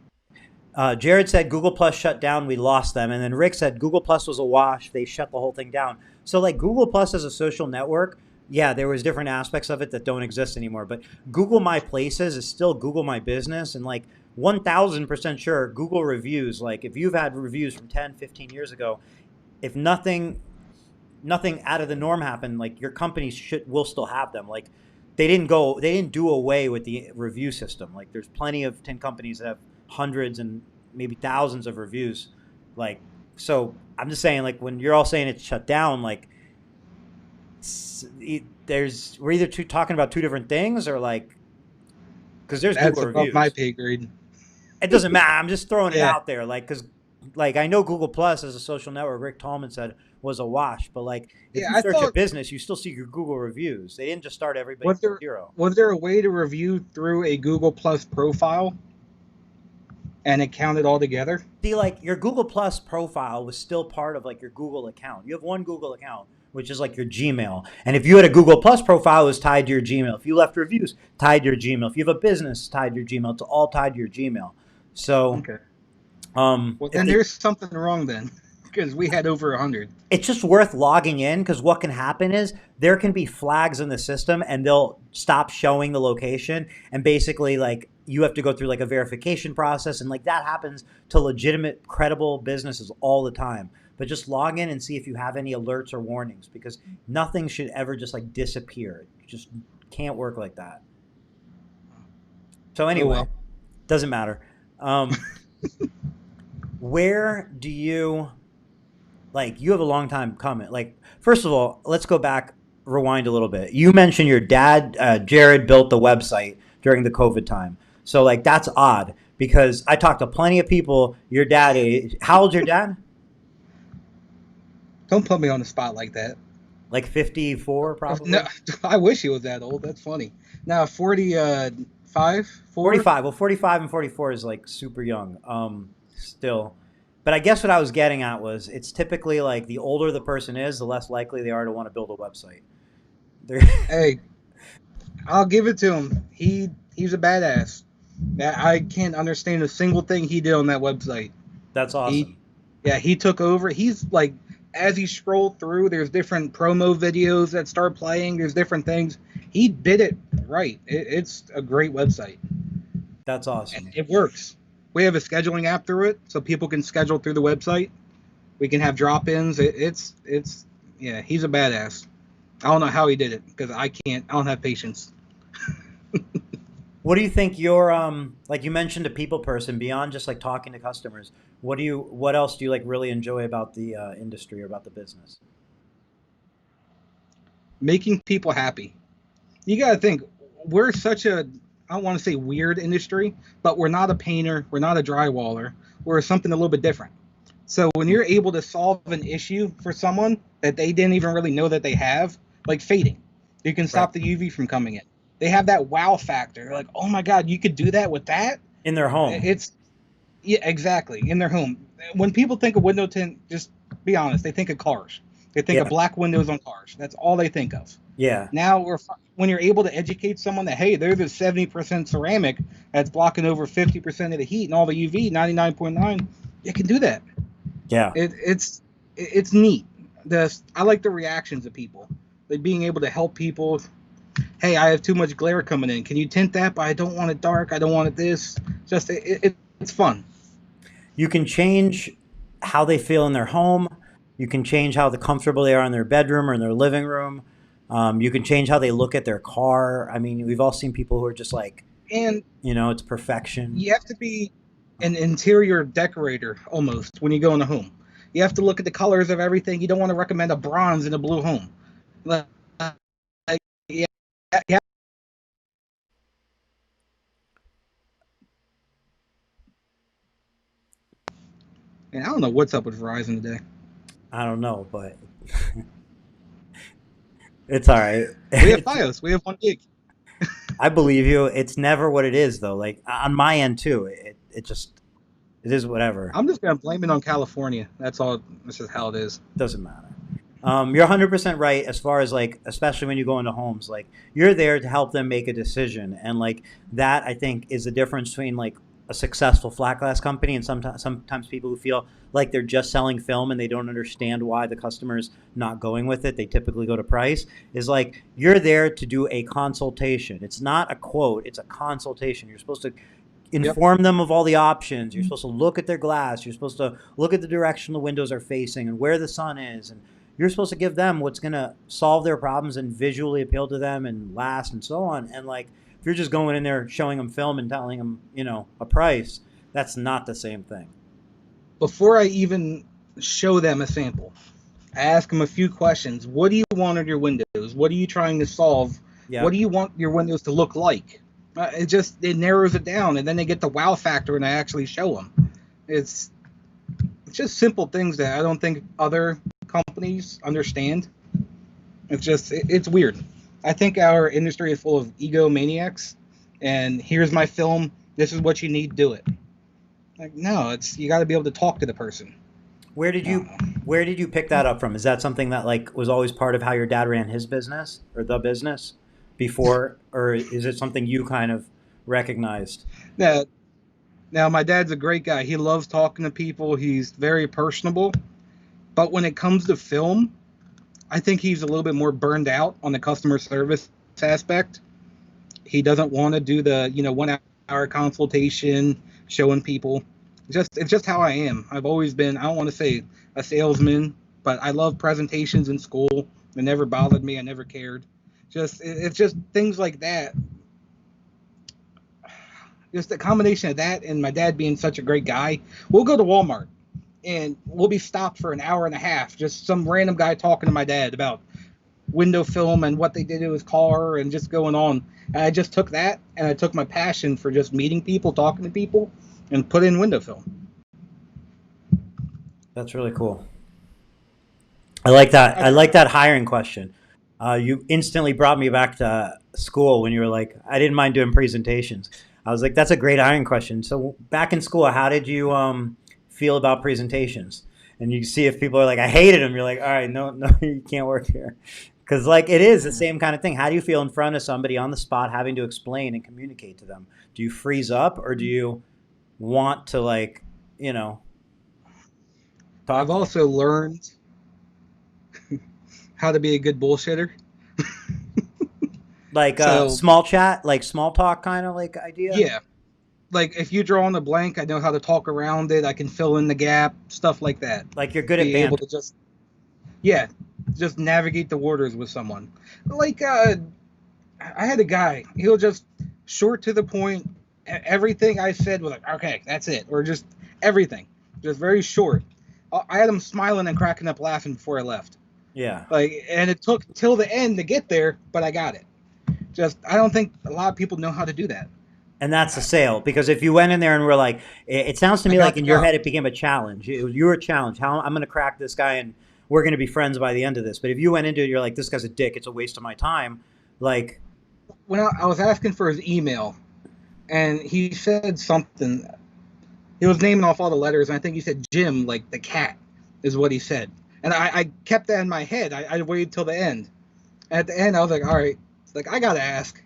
Jared said Google Plus shut down, we lost them. And then Rick said Google Plus was a wash, they shut the whole thing down. So like Google Plus as a social network, yeah, there was different aspects of it that don't exist anymore. But Google My Places is still Google My Business. And like 1000% sure Google reviews, like if you've had reviews from 10, 15 years ago, if nothing out of the norm happened, like your company should will still have them. Like they didn't do away with the review system. Like there's plenty of 10 companies that have hundreds and maybe thousands of reviews. Like so I'm just saying like when you're all saying it's shut down, like there's we're either talking about two different things or like because there's That's Google above my reviews. pay grade. It doesn't matter. I'm just throwing it Yeah, out there, like because like I know Google Plus as a social network, Rick Tallman said was a wash, but like if yeah. you I search a thought business, you still see your Google reviews. They didn't just start everybody was from there zero. was there a way to review through a Google Plus profile and it counted all together? See, like your Google Plus profile was still part of like your Google account. You have one Google account, which is like your Gmail. And if you had a Google Plus profile, it was tied to your Gmail. If you left reviews, tied to your Gmail. If you have a business, tied to your Gmail. It's all tied to your Gmail. So Okay. Well, if then they there's something wrong then, because we had over 100. it's just worth logging in because what can happen is there can be flags in the system and they'll stop showing the location and basically like you have to go through like a verification process and like that happens to legitimate credible businesses all the time, but just log in and see if you have any alerts or warnings because nothing should ever just like disappear. It just can't work like that. So Oh anyway, well. doesn't matter. um, where do you like you have a long time coming. Like, first of all, let's go back, rewind a little bit. You mentioned your dad, Jared, built the website during the COVID time. So, like, that's odd because I talked to plenty of people. Your dad, how old's your dad? Don't put me on the spot like that. Like 54, No, probably? I wish he was that old. That's funny. Now 45, 4. 45. Well, 45 and 44 is like super young still. But I guess what I was getting at was it's typically like the older the person is, the less likely they are to want to build a website. They're Hey, I'll give it to him. He's a badass. I can't understand a single thing he did on that website. that's He awesome. Yeah, he took over. He's like, as he scrolled through, there's different promo videos that start playing. There's different things. He did it right. It's a great website, That's and awesome. it works. We have a scheduling app through it, so people can schedule through the website. We can have drop-ins. It's yeah, he's a badass. I don't know how he did it because I can't. I don't have patience. What do you think your like you mentioned a people person beyond just like talking to customers? What else do you like really enjoy about the industry or about the business? Making people happy. You got to think we're such a I don't want to say weird industry, but we're not a painter, we're not a drywaller, we're something a little bit different. So when you're able to solve an issue for someone that they didn't even really know that they have, like fading, you can Right. stop the UV from coming in. They have that wow factor. Like, oh my god, you could do that with that. In their home. It's yeah, exactly in their home. When people think of window tint, just be honest, they think of cars. They think of Yeah. black windows on cars. That's all they think of. Yeah. Now when you're able to educate someone that hey, there's a 70% ceramic that's blocking over 50% of the heat and all the UV, 99.9, you can do that. Yeah. It's neat. I like the reactions of people, like being able to help people. Hey, I have too much glare coming in. Can you tint that? But I don't want it dark. I don't want it this. Just it's fun. You can change how they feel in their home. You can change how comfortable they are in their bedroom or in their living room. You can change how they look at their car. I mean, we've all seen people who are just like, And it's perfection. you have to be an interior decorator almost when you go in a home. You have to look at the colors of everything. You don't want to recommend a bronze and a blue home. Like, yeah, yeah. And I don't know what's up with Verizon today. I don't know, but it's all right. We have FiOS. We have 1 gig. I believe you. It's never what it is, though. Like on my end too, it just it is whatever. I'm just gonna blame it on California. That's all. This is how it is. Doesn't matter. You're 100% right as far as like, especially when you go into homes, like you're there to help them make a decision, and like that, I think, is the difference between like a successful flat glass company and sometimes people who feel like they're just selling film and they don't understand why the customer's not going with it. They typically go to price. Is like you're there to do a consultation. It's not a quote. It's a consultation. You're supposed to Yep. inform them of all the options. You're supposed to look at their glass. You're supposed to look at the direction the windows are facing and where the sun is. And you're supposed to give them what's going to solve their problems and visually appeal to them and last and so on. And like, if you're just going in there showing them film and telling them, a price, that's not the same thing. Before I even show them a sample, I ask them a few questions. What do you want on your windows? What are you trying to solve? Yeah. What do you want your windows to look like? It narrows it down, and then they get the wow factor, and I actually show them. It's it's just simple things that I don't think other companies understand. It's weird. I think our industry is full of egomaniacs, and here's my film. This is what you need. Do it. Like no, it's you got to be able to talk to the person. Where did I don't you know. where did you pick that up from? Is that something that like was always part of how your dad ran his business or the business before, or is it something you kind of recognized? Now, now my dad's a great guy. He loves talking to people. He's very personable. But when it comes to film, I think he's a little bit more burned out on the customer service aspect. He doesn't want to do the 1 hour consultation showing people. It's just how I am. I've always been. I don't want to say a salesman, but I love presentations in school. It never bothered me. I never cared. It's just things like that. Just a combination of that and my dad being such a great guy. We'll go to Walmart and we'll be stopped for an hour and a half. Just some random guy talking to my dad about window film and what they did to his car and just going on. And I just took that and I took my passion for just meeting people, talking to people, and put in window film. That's really cool. I like that. I I try. like that hiring question. You instantly brought me back to school when you were like, I didn't mind doing presentations. I was like, that's a great hiring question. So back in school, how did you feel about presentations? And you see if people are like, I hated them. You're like, all right, no, no, you can't work here. Because like it is the same kind of thing. How do you feel in front of somebody on the spot having to explain and communicate to them? Do you freeze up or do you want to like, you know, I've talk to them? also learned how to be a good bullshitter. Like So small chat, like small talk kind of like idea? yeah, Like if you draw on a blank, I know how to talk around it. I can fill in the gap, stuff like that. Like you're good at Be able banter. to just, yeah, just navigate the waters with someone. Like I had a guy. He'll just short to the point. Everything I said was like, okay, that's it, or just everything, just very short. I had him smiling and cracking up laughing before I left. Yeah. Like, and it took till the end to get there, but I got it. Just I don't think a lot of people know how to do that. And that's a sale because if you went in there and were like, it sounds to I me got like the in your job. head it became a challenge. You were a challenge. How I'm going to crack this guy and we're going to be friends by the end of this. But if you went into it, you're like, this guy's a dick. It's a waste of my time. Like, When I was asking for his email, and he said something. He was naming off all the letters, and I think he said Jim, like the cat, is what he said. And I kept that in my head. I waited till the end. And at the end, I was like, all right, like I gotta ask,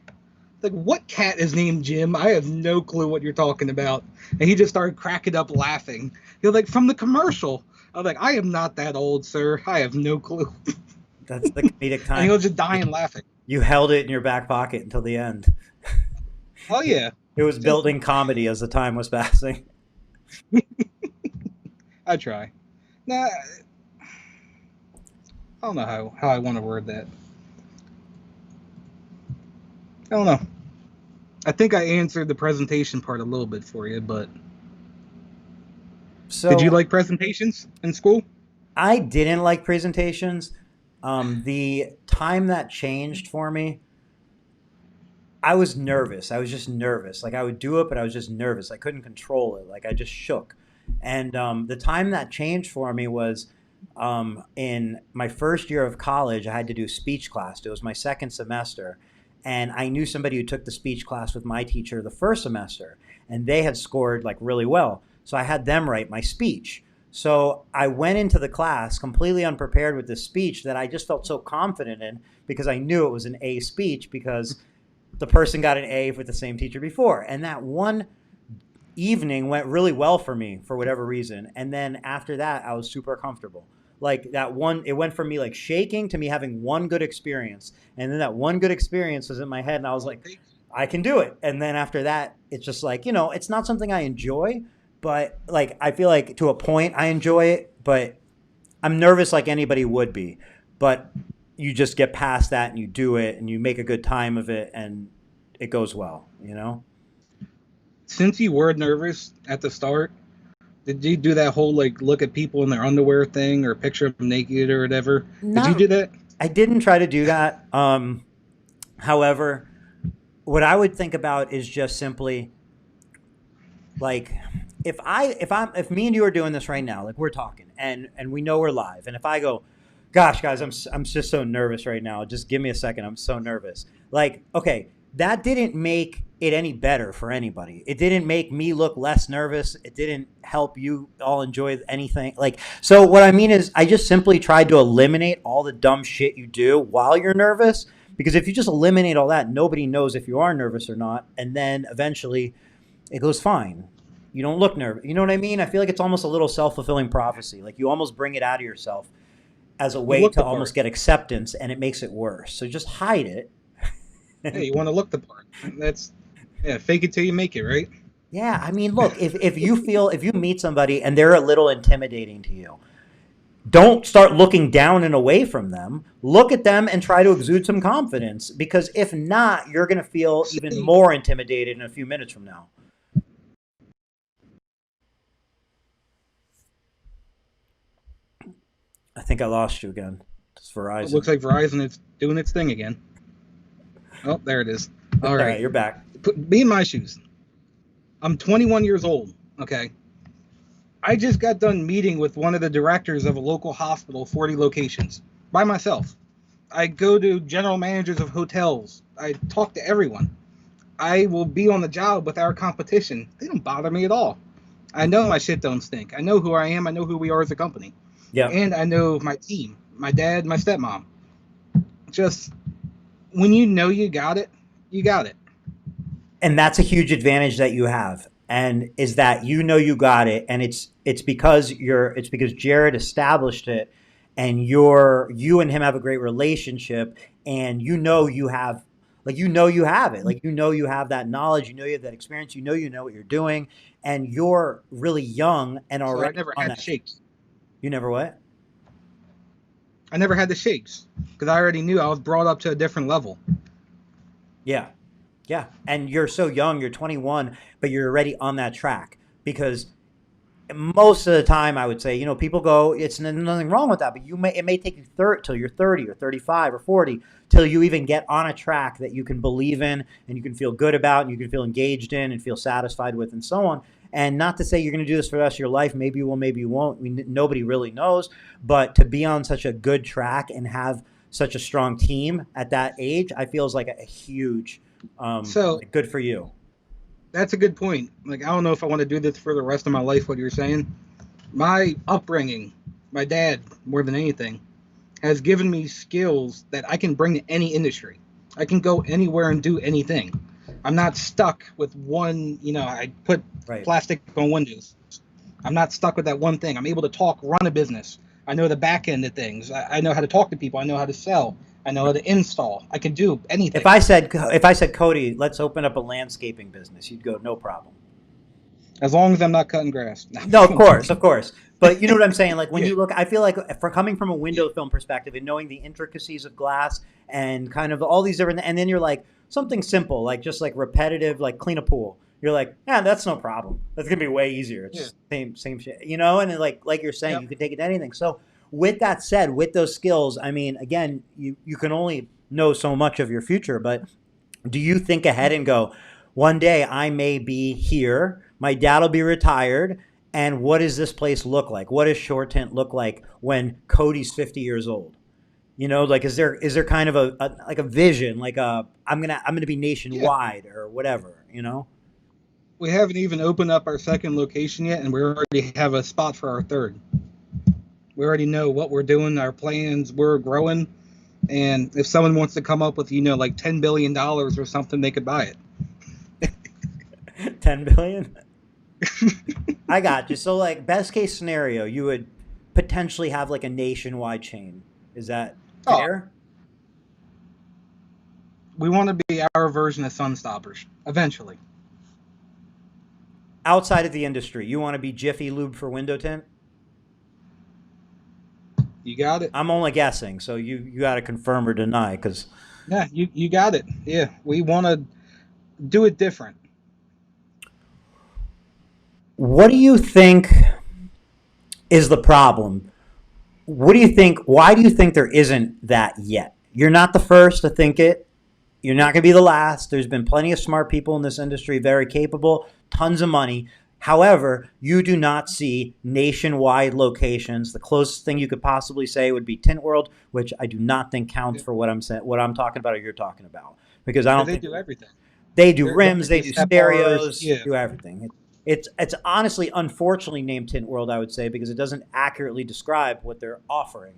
like what cat is named Jim? I have no clue what you're talking about. And he just started cracking up laughing. He was like, from the commercial. I was like, I am not that old, sir. I have no clue. that's the comedic And he time. was just dying laughing. You held it in your back pocket until the end. Oh yeah, It was just building comedy as the time was passing. I try. Nah, I don't know how I want to word that. I don't know. I think I answered the presentation part a little bit for you, but did you So like presentations in school? I didn't like presentations. The time that changed for me, I was nervous. I was just nervous. Like I would do it, but I was just nervous. I couldn't control it. Like I just shook. And the time that changed for me was in my first year of college. I had to do speech class. It was my second semester, and I knew somebody who took the speech class with my teacher the first semester, and they had scored like really well. So I had them write my speech. So I went into the class completely unprepared with this speech that I just felt so confident in because I knew it was an A speech because the person got an A with the same teacher before. And that one evening went really well for me for whatever reason. And then after that, I was super comfortable. Like that one, it went from me like shaking to me having one good experience. And then that one good experience was in my head. And I was like, I can do it. And then after that, it's just like, it's not something I enjoy, but like I feel like to a point I enjoy it, but I'm nervous like anybody would be. But you just get past that and you do it and you make a good time of it and it goes well. Since you were nervous at the start, did you do that whole like look at people in their underwear thing or picture them naked or whatever? Did you Not, do that? I didn't try to do that. However, what I would think about is just simply like if me and you are doing this right now, like we're talking and we know we're live, and if I go, gosh, guys, I'm just so nervous right now. Just give me a second. I'm so nervous. Like, okay, that didn't make it any better for anybody. It didn't make me look less nervous. It didn't help you all enjoy anything. Like, so what I mean is, I just simply tried to eliminate all the dumb shit you do while you're nervous. Because if you just eliminate all that, nobody knows if you are nervous or not. And then eventually it goes fine. You don't look nervous. You know what I mean? I feel like it's almost a little self-fulfilling prophecy. Like you almost bring it out of yourself as a You way look to the part. almost get acceptance, and it makes it worse. So just hide it. Hey, you want to look the part. That's yeah, fake it till you make it, right? Yeah, I mean, look, if you meet somebody and they're a little intimidating to you, don't start looking down and away from them. Look at them and try to exude some confidence because if not, you're going to feel even See, more intimidated in a few minutes from now. I think I lost you again. It's it Verizon. looks like Verizon is doing its thing again. Oh, there it is. All right. You're back. Put me in my shoes. I'm 21 years old. Okay. I just got done meeting with one of the directors of a local hospital, 40 locations, by myself. I go to general managers of hotels. I talk to everyone. I will be on the job with our competition. They don't bother me at all. I know my shit don't stink. I know who I am. I know who we are as a company. Yep. And I know my team, my dad, my stepmom. Just when you know you got it, you got it. And that's a huge advantage that you have, and is that you got it, and it's because Jared established it, and you and him have a great relationship, and you have Like, you have it. Like, you have that knowledge, you have that experience, you know what you're doing, and you're really young and So I already never on had the that. shakes. You never what? I never had the shakes because I already knew I was brought up to a different level. Yeah. Yeah. And you're so young, you're 21, but you're already on that track because most of the time I would say, people go, it's nothing wrong with that, but it may take you till you're 30 or 35 or 40 till you even get on a track that you can believe in and you can feel good about and you can feel engaged in and feel satisfied with and so on. And not to say you're going to do this for the rest of your life. Maybe you will, maybe you won't. Nobody really knows. But to be on such a good track and have such a strong team at that age, I feel is like a huge, So like, good for you. that's a good point. Like, I don't know if I want to do this for the rest of my life, what you're saying. My upbringing, my dad, more than anything, has given me skills that I can bring to any industry. I can go anywhere and do anything. I'm not stuck with one, I put Right. plastic on windows. I'm not stuck with that one thing. I'm able to talk, run a business. I know the back end of things. I know how to talk to people. I know how to sell. I know how to install. I can do anything. If I said, Cody, let's open up a landscaping business, you'd go, no problem. As long as I'm not cutting grass. No. No, of course, of course. But you know what I'm saying? Like, when Yeah, you look, I feel like, for coming from a yeah, window film perspective and knowing the intricacies of glass and kind of all these different, and then you're like something simple, like just like repetitive, like clean a pool. You're like, yeah, that's no problem. That's gonna be way easier. It's yeah, just same shit, And then, like you're saying, yep. you can take it to anything. So with that said, with those skills, I mean, again, you can only know so much of your future, but do you think ahead and go, one day I may be here, my dad will be retired, and what does this place look like? What does Short Tent look like when Cody's 50 years old? Like, is there kind of a vision, like I'm gonna be Yeah. nationwide or whatever? We haven't even opened up our second location yet, and we already have a spot for our third. We already know what we're doing, our plans, we're growing, and if someone wants to come up with, like $10 billion or something, they could buy it. 10 billion. I got you. So, like, best case scenario, you would potentially have like a nationwide chain. Is that Oh, fair? we want to be our version of Sunstoppers eventually. Outside of the industry, you want to be Jiffy Lube for window tint? You got it. I'm only guessing, so you got to confirm or deny because Yeah, you got it. Yeah, we want to do it different. what do you think is the problem? What do you think? Why do you think there isn't that yet? You're not the first to think it. You're not going to be the last. There's been plenty of smart people in this industry, very capable, tons of money. However, you do not see nationwide locations. The closest thing you could possibly say would be Tint World, which I do not think counts Yeah, for what I'm saying, what I'm talking about, or you're talking about, because I don't they think do everything. they do They're rims, they the do step bars. stereos, Yeah, do everything. It's honestly, unfortunately, named Tint World, I would say, because it doesn't accurately describe what they're offering.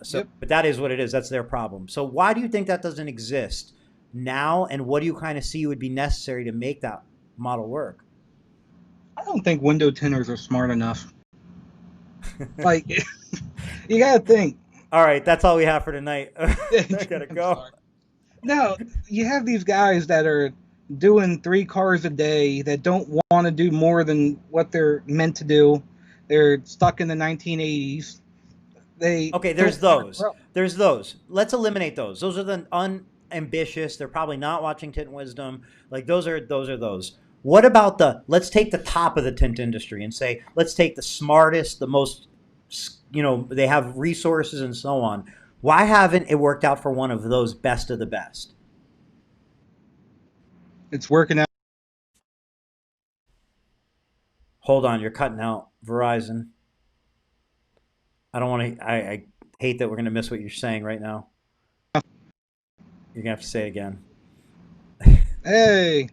So, yep. but that is what it is. That's their problem. So, why do you think that doesn't exist now? And what do you kind of see would be necessary to make that model work? I don't think window tinters are smart enough. Like, you gotta think. All right, that's all we have for tonight. I gotta I'm go. sorry. No, you have these guys that are doing 3 cars a day that don't want to do more than what they're meant to do. They're stuck in the 1980s. They Okay, don't there's want to those. grow. There's those. Let's eliminate those. Those are the unambitious. They're probably not watching Tint Wisdom. Like, those. What about let's take the top of the tint industry and say, let's take the smartest, the most, they have resources and so on. Why haven't it worked out for one of those best of the best? It's working out. Hold on, you're cutting out, Verizon. I don't want to, I hate that we're going to miss what you're saying right now. You're going to have to say it again. Hey,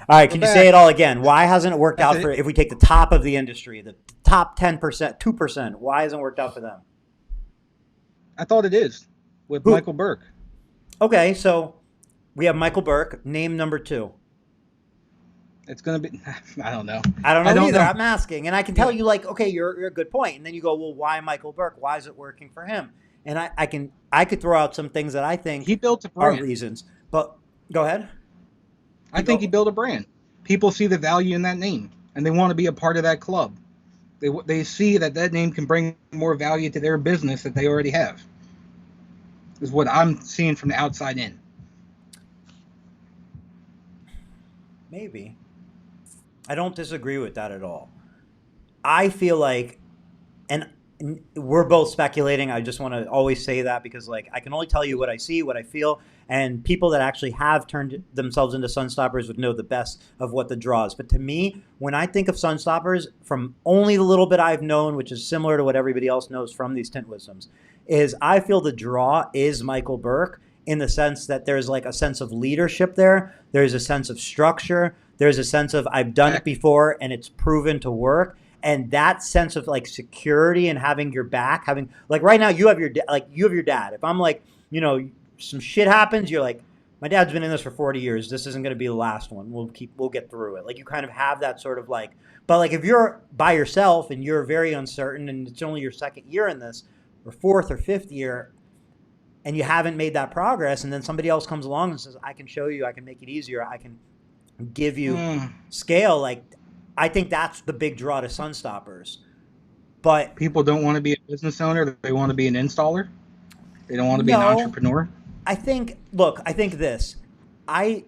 All right, we're can you say back. it all again? Why hasn't it worked That's out it. for, if we take the top of the industry, the top 10%, 2%, why hasn't it worked out for them? I thought it is with Who? Michael Burke. Okay, so we have Michael Burke, name number two. It's gonna be. I don't know. I don't I know don't either. know. I'm asking. And I can tell Yeah, you, like, okay, you're a good point. And then you go, well, why Michael Burke? Why is it working for him? And I could throw out some things that I he think built a are brand. reasons. But Go ahead. I think you build a brand. People see the value in that name, and they want to be a part of that club. They see that that name can bring more value to their business that they already have. Is what I'm seeing from the outside in. Maybe. I don't disagree with that at all. I feel like, and we're both speculating. I just want to always say that because, like, I can only tell you what I see, what I feel, and people that actually have turned themselves into sun stoppers would know the best of what the draw is. But to me, when I think of sun stoppers, from only the little bit I've known, which is similar to what everybody else knows from these Tint Wisdoms, is I feel the draw is Michael Burke in the sense that there's like a sense of leadership there. There's a sense of structure. There's a sense of I've done it before and it's proven to work, and that sense of like security and having your back, having like right now you have your you have your dad. If I'm like, some shit happens, you're like, my dad's been in this for 40 years. This isn't going to be the last one. We'll get through it. Like you kind of have that sort of like, but like if you're by yourself and you're very uncertain and it's only your second year in this or fourth or fifth year and you haven't made that progress, and then somebody else comes along and says, I can show you, I can make it easier, I can give you scale, like I think that's the big draw to Sunstoppers. But people don't want to be a business owner, they want to be an installer. They don't want to be an no, entrepreneur. I think this. I'm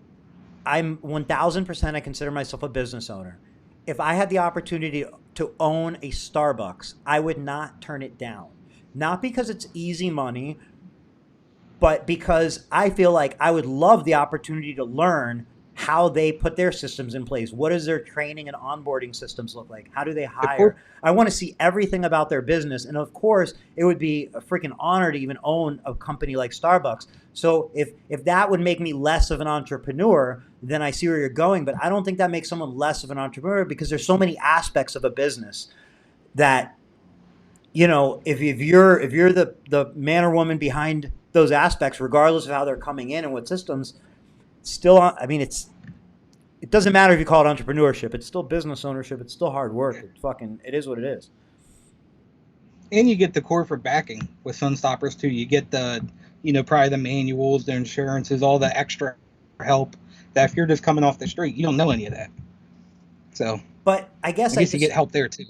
1000% I consider myself a business owner. If I had the opportunity to own a Starbucks, I would not turn it down. Not because it's easy money, but because I feel like I would love the opportunity to learn how they put their systems in place. What does their training and onboarding systems look like? How do they hire? I want to see everything about their business. And of course, it would be a freaking honor to even own a company like Starbucks. So if that would make me less of an entrepreneur, then I see where you're going. But I don't think that makes someone less of an entrepreneur because there's so many aspects of a business that, if you're the man or woman behind those aspects, regardless of how they're coming in and what systems, still, I mean, it doesn't matter if you call it entrepreneurship. It's still business ownership. It's still hard work. It is what it is. And you get the corporate backing with Sunstoppers too. You get the, probably the manuals, the insurances, all the extra help that if you're just coming off the street, you don't know any of that. So, but I guess you get help there too.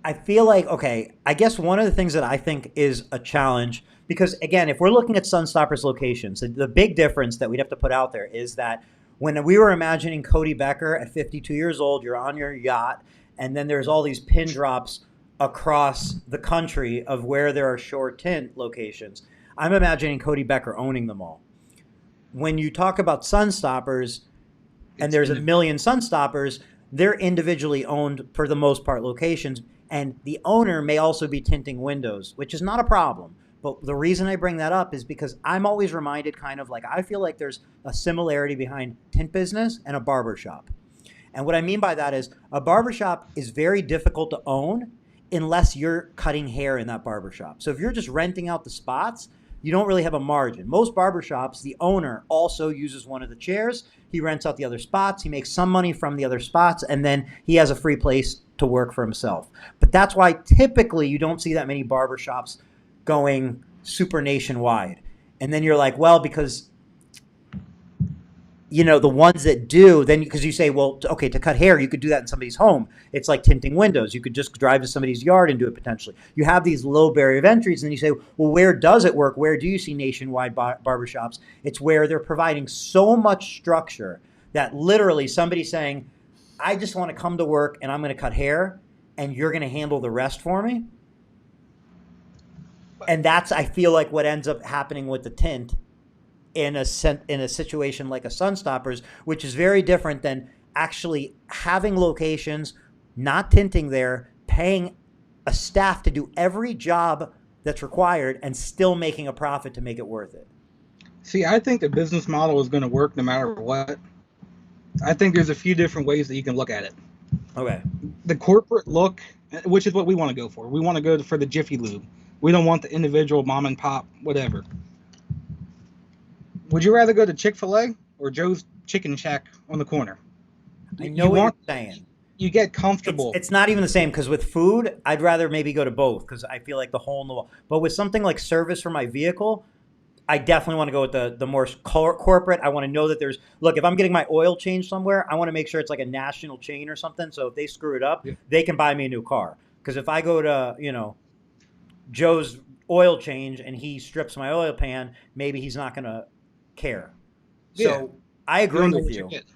I feel like, okay, I guess one of the things that I think is a challenge, because again, if we're looking at Sunstoppers locations, the big difference that we'd have to put out there is that when we were imagining Cody Becker at 52 years old, you're on your yacht, and then there's all these pin drops across the country of where there are Shore Tint locations. I'm imagining Cody Becker owning them all. When you talk about Sunstoppers, and there's a million Sunstoppers, they're individually owned for the most part locations, and the owner may also be tinting windows, which is not a problem. But the reason I bring that up is because I'm always reminded kind of like I feel like there's a similarity behind tint business and a barbershop. And what I mean by that is a barbershop is very difficult to own unless you're cutting hair in that barbershop. So if you're just renting out the spots, you don't really have a margin. Most barbershops, the owner also uses one of the chairs. He rents out the other spots. He makes some money from the other spots, and then he has a free place to work for himself. But that's why typically you don't see that many barbershops going super nationwide. And then you're like, well, because the ones that do, then because you say, well, okay, to cut hair, you could do that in somebody's home. It's like tinting windows. You could just drive to somebody's yard and do it potentially. You have these low barrier of entries, and then you say, well, where does it work? Where do you see nationwide barbershops? It's where they're providing so much structure that literally somebody's saying, I just want to come to work and I'm going to cut hair and you're going to handle the rest for me. And that's, I feel like, what ends up happening with the tint in a situation like a Sunstoppers, which is very different than actually having locations, not tinting there, paying a staff to do every job that's required, and still making a profit to make it worth it. See, I think the business model is going to work no matter what. I think there's a few different ways that you can look at it. Okay. The corporate look, which is what we want to go for. We want to go for the Jiffy Lube. We don't want the individual mom and pop, whatever. Would you rather go to Chick-fil-A or Joe's Chicken Shack on the corner? I know what you're saying. You get comfortable. It's not even the same, because with food, I'd rather maybe go to both because I feel like the hole in the wall. But with something like service for my vehicle, I definitely want to go with the more corporate. I want to know that there's look. If I'm getting my oil changed somewhere, I want to make sure it's like a national chain or something. So if they screw it up, Yeah. they can buy me a new car. Because if I go to Joe's oil change and he strips my oil pan, maybe he's not going to care. Yeah. So I You don't agree know with what you're you. getting.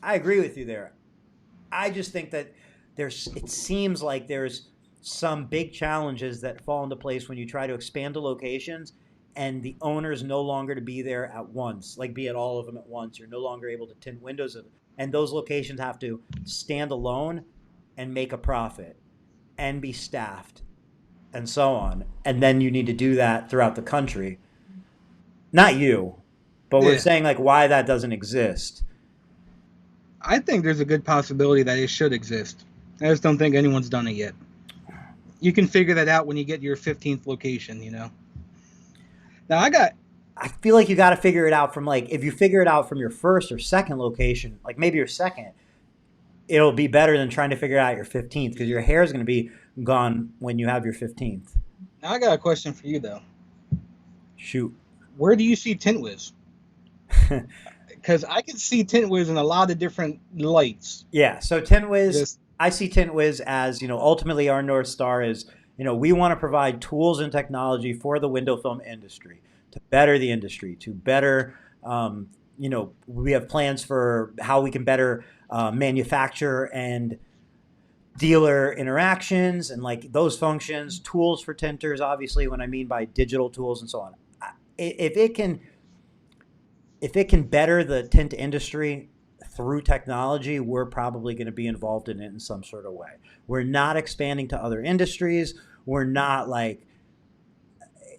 I agree with you there. I just think that there's it seems like there's some big challenges that fall into place when you try to expand the locations and the owner is no longer to be there at once, like be at all of them at once. You're no longer able to tint windows and those locations have to stand alone and make a profit and be staffed and so on. And then you need to do that throughout the country. Not you, but we're Yeah. saying like why that doesn't exist. I think there's a good possibility that it should exist. I just don't think anyone's done it yet. You can figure that out when you get your 15th location, you know. Now I feel like you got to figure it out from like if you figure it out from your first or second location, like maybe your second, it'll be better than trying to figure out your 15th because your hair is going to be gone when you have your 15th. I got a question for you though. Shoot. Where do you see Tint Wiz? Because I can see Tint Wiz in a lot of different lights. Yeah. So Tint Wiz, Just I see Tint Wiz as, ultimately our North Star is, we want to provide tools and technology for the window film industry to better the industry, to better, we have plans for how we can better manufacture and dealer interactions and like those functions, tools for tinters, obviously, when I mean by digital tools and so on. If it can better the tint industry through technology, we're probably going to be involved in it in some sort of way. We're not expanding to other industries. We're not like,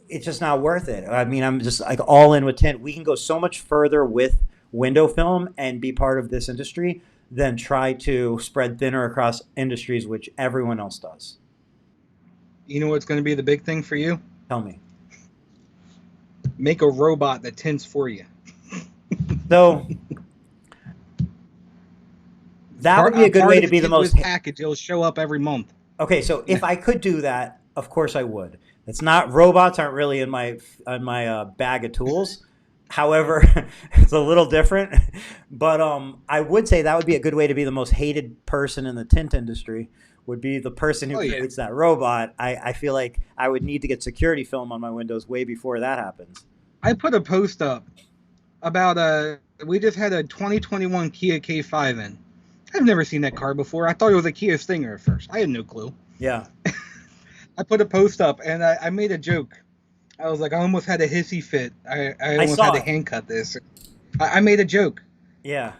it's just not worth it. I mean, I'm just like all in with tint. We can go so much further with window film and be part of this industry than try to spread thinner across industries, which everyone else does. you know what's going to be the big thing for you? Tell me. Make a robot that tints for you. So that would be a good way to be the Tint Wiz most. package. It'll show up every month. Okay, so if I could do that, of course I would. It's not robots aren't really in my bag of tools. However, it's a little different. But I would say that would be a good way to be the most hated person in the tint industry. Would be the person who Oh yeah. creates that robot. I feel like I would need to get security film on my windows way before that happens. I put a post up about we just had a 2021 Kia K5 in. I've never seen that car before. I thought it was a Kia Stinger at first. I had no clue. Yeah. I put a post up and I made a joke. I was like, I almost had a hissy fit. I almost saw had to it. hand cut this. I made a joke. Yeah.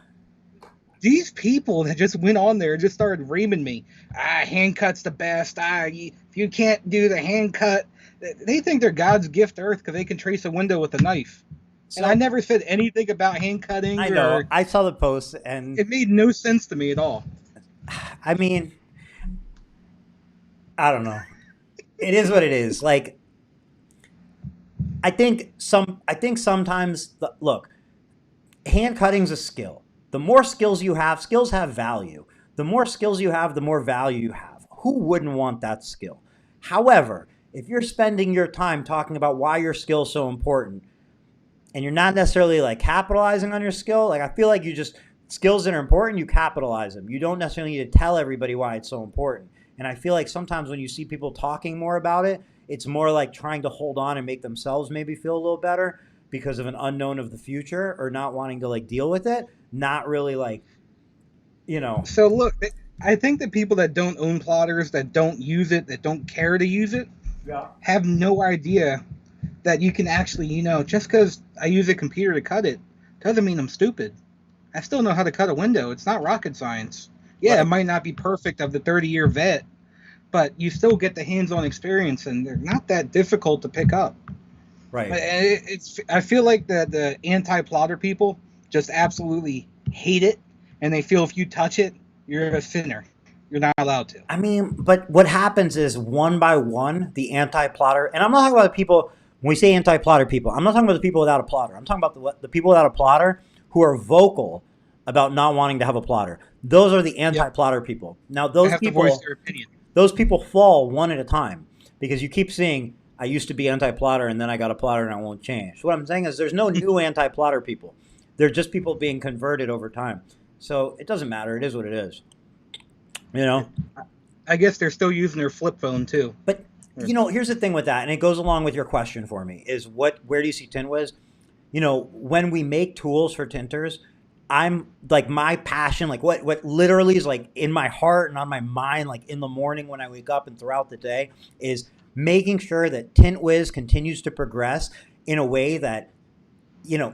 These people that just went on there and just started reaming me. Hand cut's the best. If you can't do the hand cut, they think they're God's gift to Earth because they can trace a window with a knife. So, And I never said anything about hand cutting. I know. I saw the post and It made no sense to me at all. I mean, I don't know. It is what it is. Like I think sometimes look, hand cutting's a skill. The more skills have value. The more skills you have, the more value you have. Who wouldn't want that skill? However, if you're spending your time talking about why your skill is so important and you're not necessarily like capitalizing on your skill, like I feel like you just skills that are important, you capitalize them. You don't necessarily need to tell everybody why it's so important. And I feel like sometimes when you see people talking more about it, it's more like trying to hold on and make themselves maybe feel a little better because of an unknown of the future or not wanting to like deal with it, not really like, So look, I think the people that don't own plotters, that don't use it, that don't care to use it, yeah. have no idea that you can actually, just because I use a computer to cut it, doesn't mean I'm stupid. I still know how to cut a window. It's not rocket science. Yeah, Right. it might not be perfect of the 30-year vet, but you still get the hands-on experience, and they're not that difficult to pick up. Right. I feel like the anti-plotter people just absolutely hate it, and they feel if you touch it, you're a sinner. You're not allowed to. I mean, but what happens is one by one, the anti-plotter, and I'm not talking about the people, when we say anti-plotter people, I'm not talking about the people without a plotter. I'm talking about the people without a plotter who are vocal about not wanting to have a plotter. Those are the anti-plotter people. Now, They have to voice their opinion. those people fall one at a time because you keep seeing I used to be anti-plotter and then I got a plotter and I won't change. So what I'm saying is there's no new anti-plotter people. They're just people being converted over time. So it doesn't matter. It is what it is. You know? I guess they're still using their flip phone too. But here's the thing with that, and it goes along with your question for me, is where do you see Tint Wiz? When we make tools for tinters, I'm like my passion, like what literally is like in my heart and on my mind, like in the morning when I wake up and throughout the day, is making sure that Tint Wiz continues to progress in a way that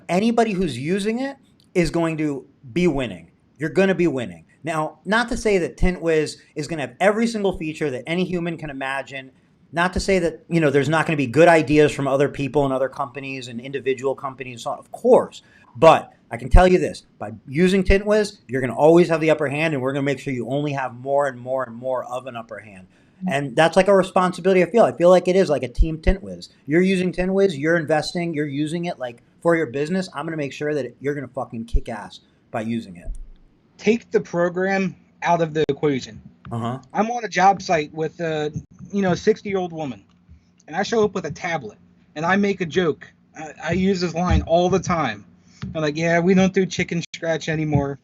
anybody who's using it is going to be winning. You're going to be winning. Now, not to say that Tint Wiz is going to have every single feature that any human can imagine. Not to say that, there's not going to be good ideas from other people and other companies and individual companies and so on. Of course. But I can tell you this, by using Tint Wiz, you're going to always have the upper hand, and we're going to make sure you only have more and more and more of an upper hand. And that's like a responsibility I feel. I feel like it is like a team Tint Wiz. You're using Tint Wiz, you're investing, you're using it like for your business. I'm going to make sure that you're going to fucking kick ass by using it. Take the program out of the equation. Uh-huh. I'm on a job site with a 60-year-old woman, and I show up with a tablet, and I make a joke. I use this line all the time. I'm like, yeah, we don't do chicken scratch anymore.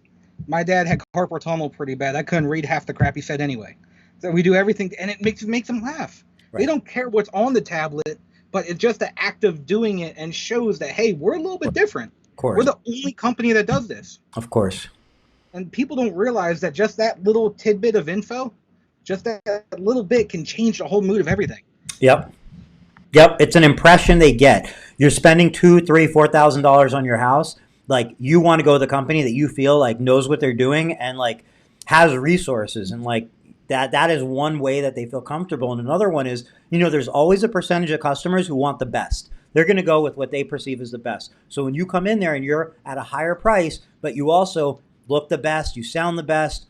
My dad had carpal tunnel pretty bad. I couldn't read half the crap he said anyway. So we do everything, and it makes them laugh. Right. They don't care what's on the tablet, but it's just the act of doing it and shows that, hey, we're a little bit different. Of course. We're the only company that does this. Of course. And people don't realize that just that little tidbit of info, just that little bit can change the whole mood of everything. Yep. It's an impression they get. You're spending $2,000, $3,000, $4,000 on your house. Like, you want to go to the company that you feel like knows what they're doing and like has resources, and like that is one way that they feel comfortable. And another one is, there's always a percentage of customers who want the best. They're going to go with what they perceive as the best. So when you come in there and you're at a higher price, but you also look the best, you sound the best,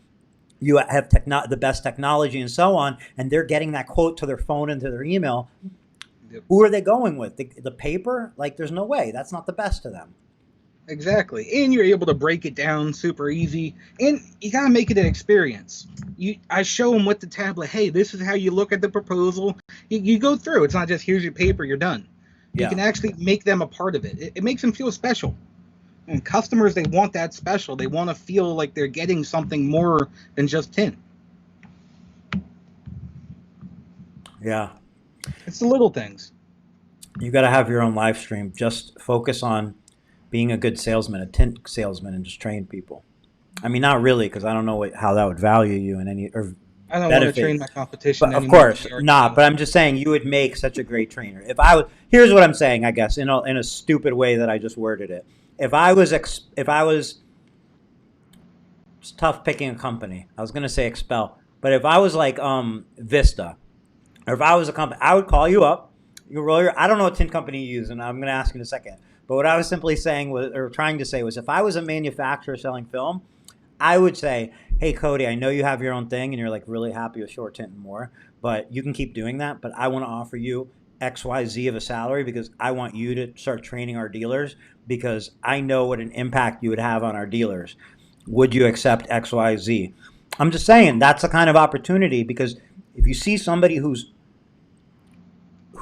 you have the best technology and so on, and they're getting that quote to their phone and to their email, yep. Who are they going with? The paper? Like, there's no way. That's not the best to them. Exactly. And you're able to break it down super easy. And you got to make it an experience. I show them with the tablet, hey, this is how you look at the proposal. You go through. It's not just, here's your paper, you're done. You can actually make them a part of it. It makes them feel special. And customers, they want that special. They want to feel like they're getting something more than just tint. Yeah. It's the little things. You got to have your own live stream. Just focus on being a good salesman, a tint salesman, and just train people. I mean, not really, because I don't know how that would value you in any or I don't want to train my competition. But of course, not. But I'm just saying, you would make such a great trainer. Here's what I'm saying, I guess, in a stupid way that I just worded it. If I was, it's tough picking a company. I was gonna say Expel, but if I was like Vista, or if I was a company, I would call you up. You roll your. I don't know what tint company you use, and I'm gonna ask in a second. But what I was simply saying was, or trying to say was, if I was a manufacturer selling film, I would say, hey, Cody, I know you have your own thing and you're like really happy with short tint and more, but you can keep doing that. But I want to offer you XYZ of a salary because I want you to start training our dealers because I know what an impact you would have on our dealers. Would you accept XYZ? I'm just saying that's a kind of opportunity, because if you see somebody who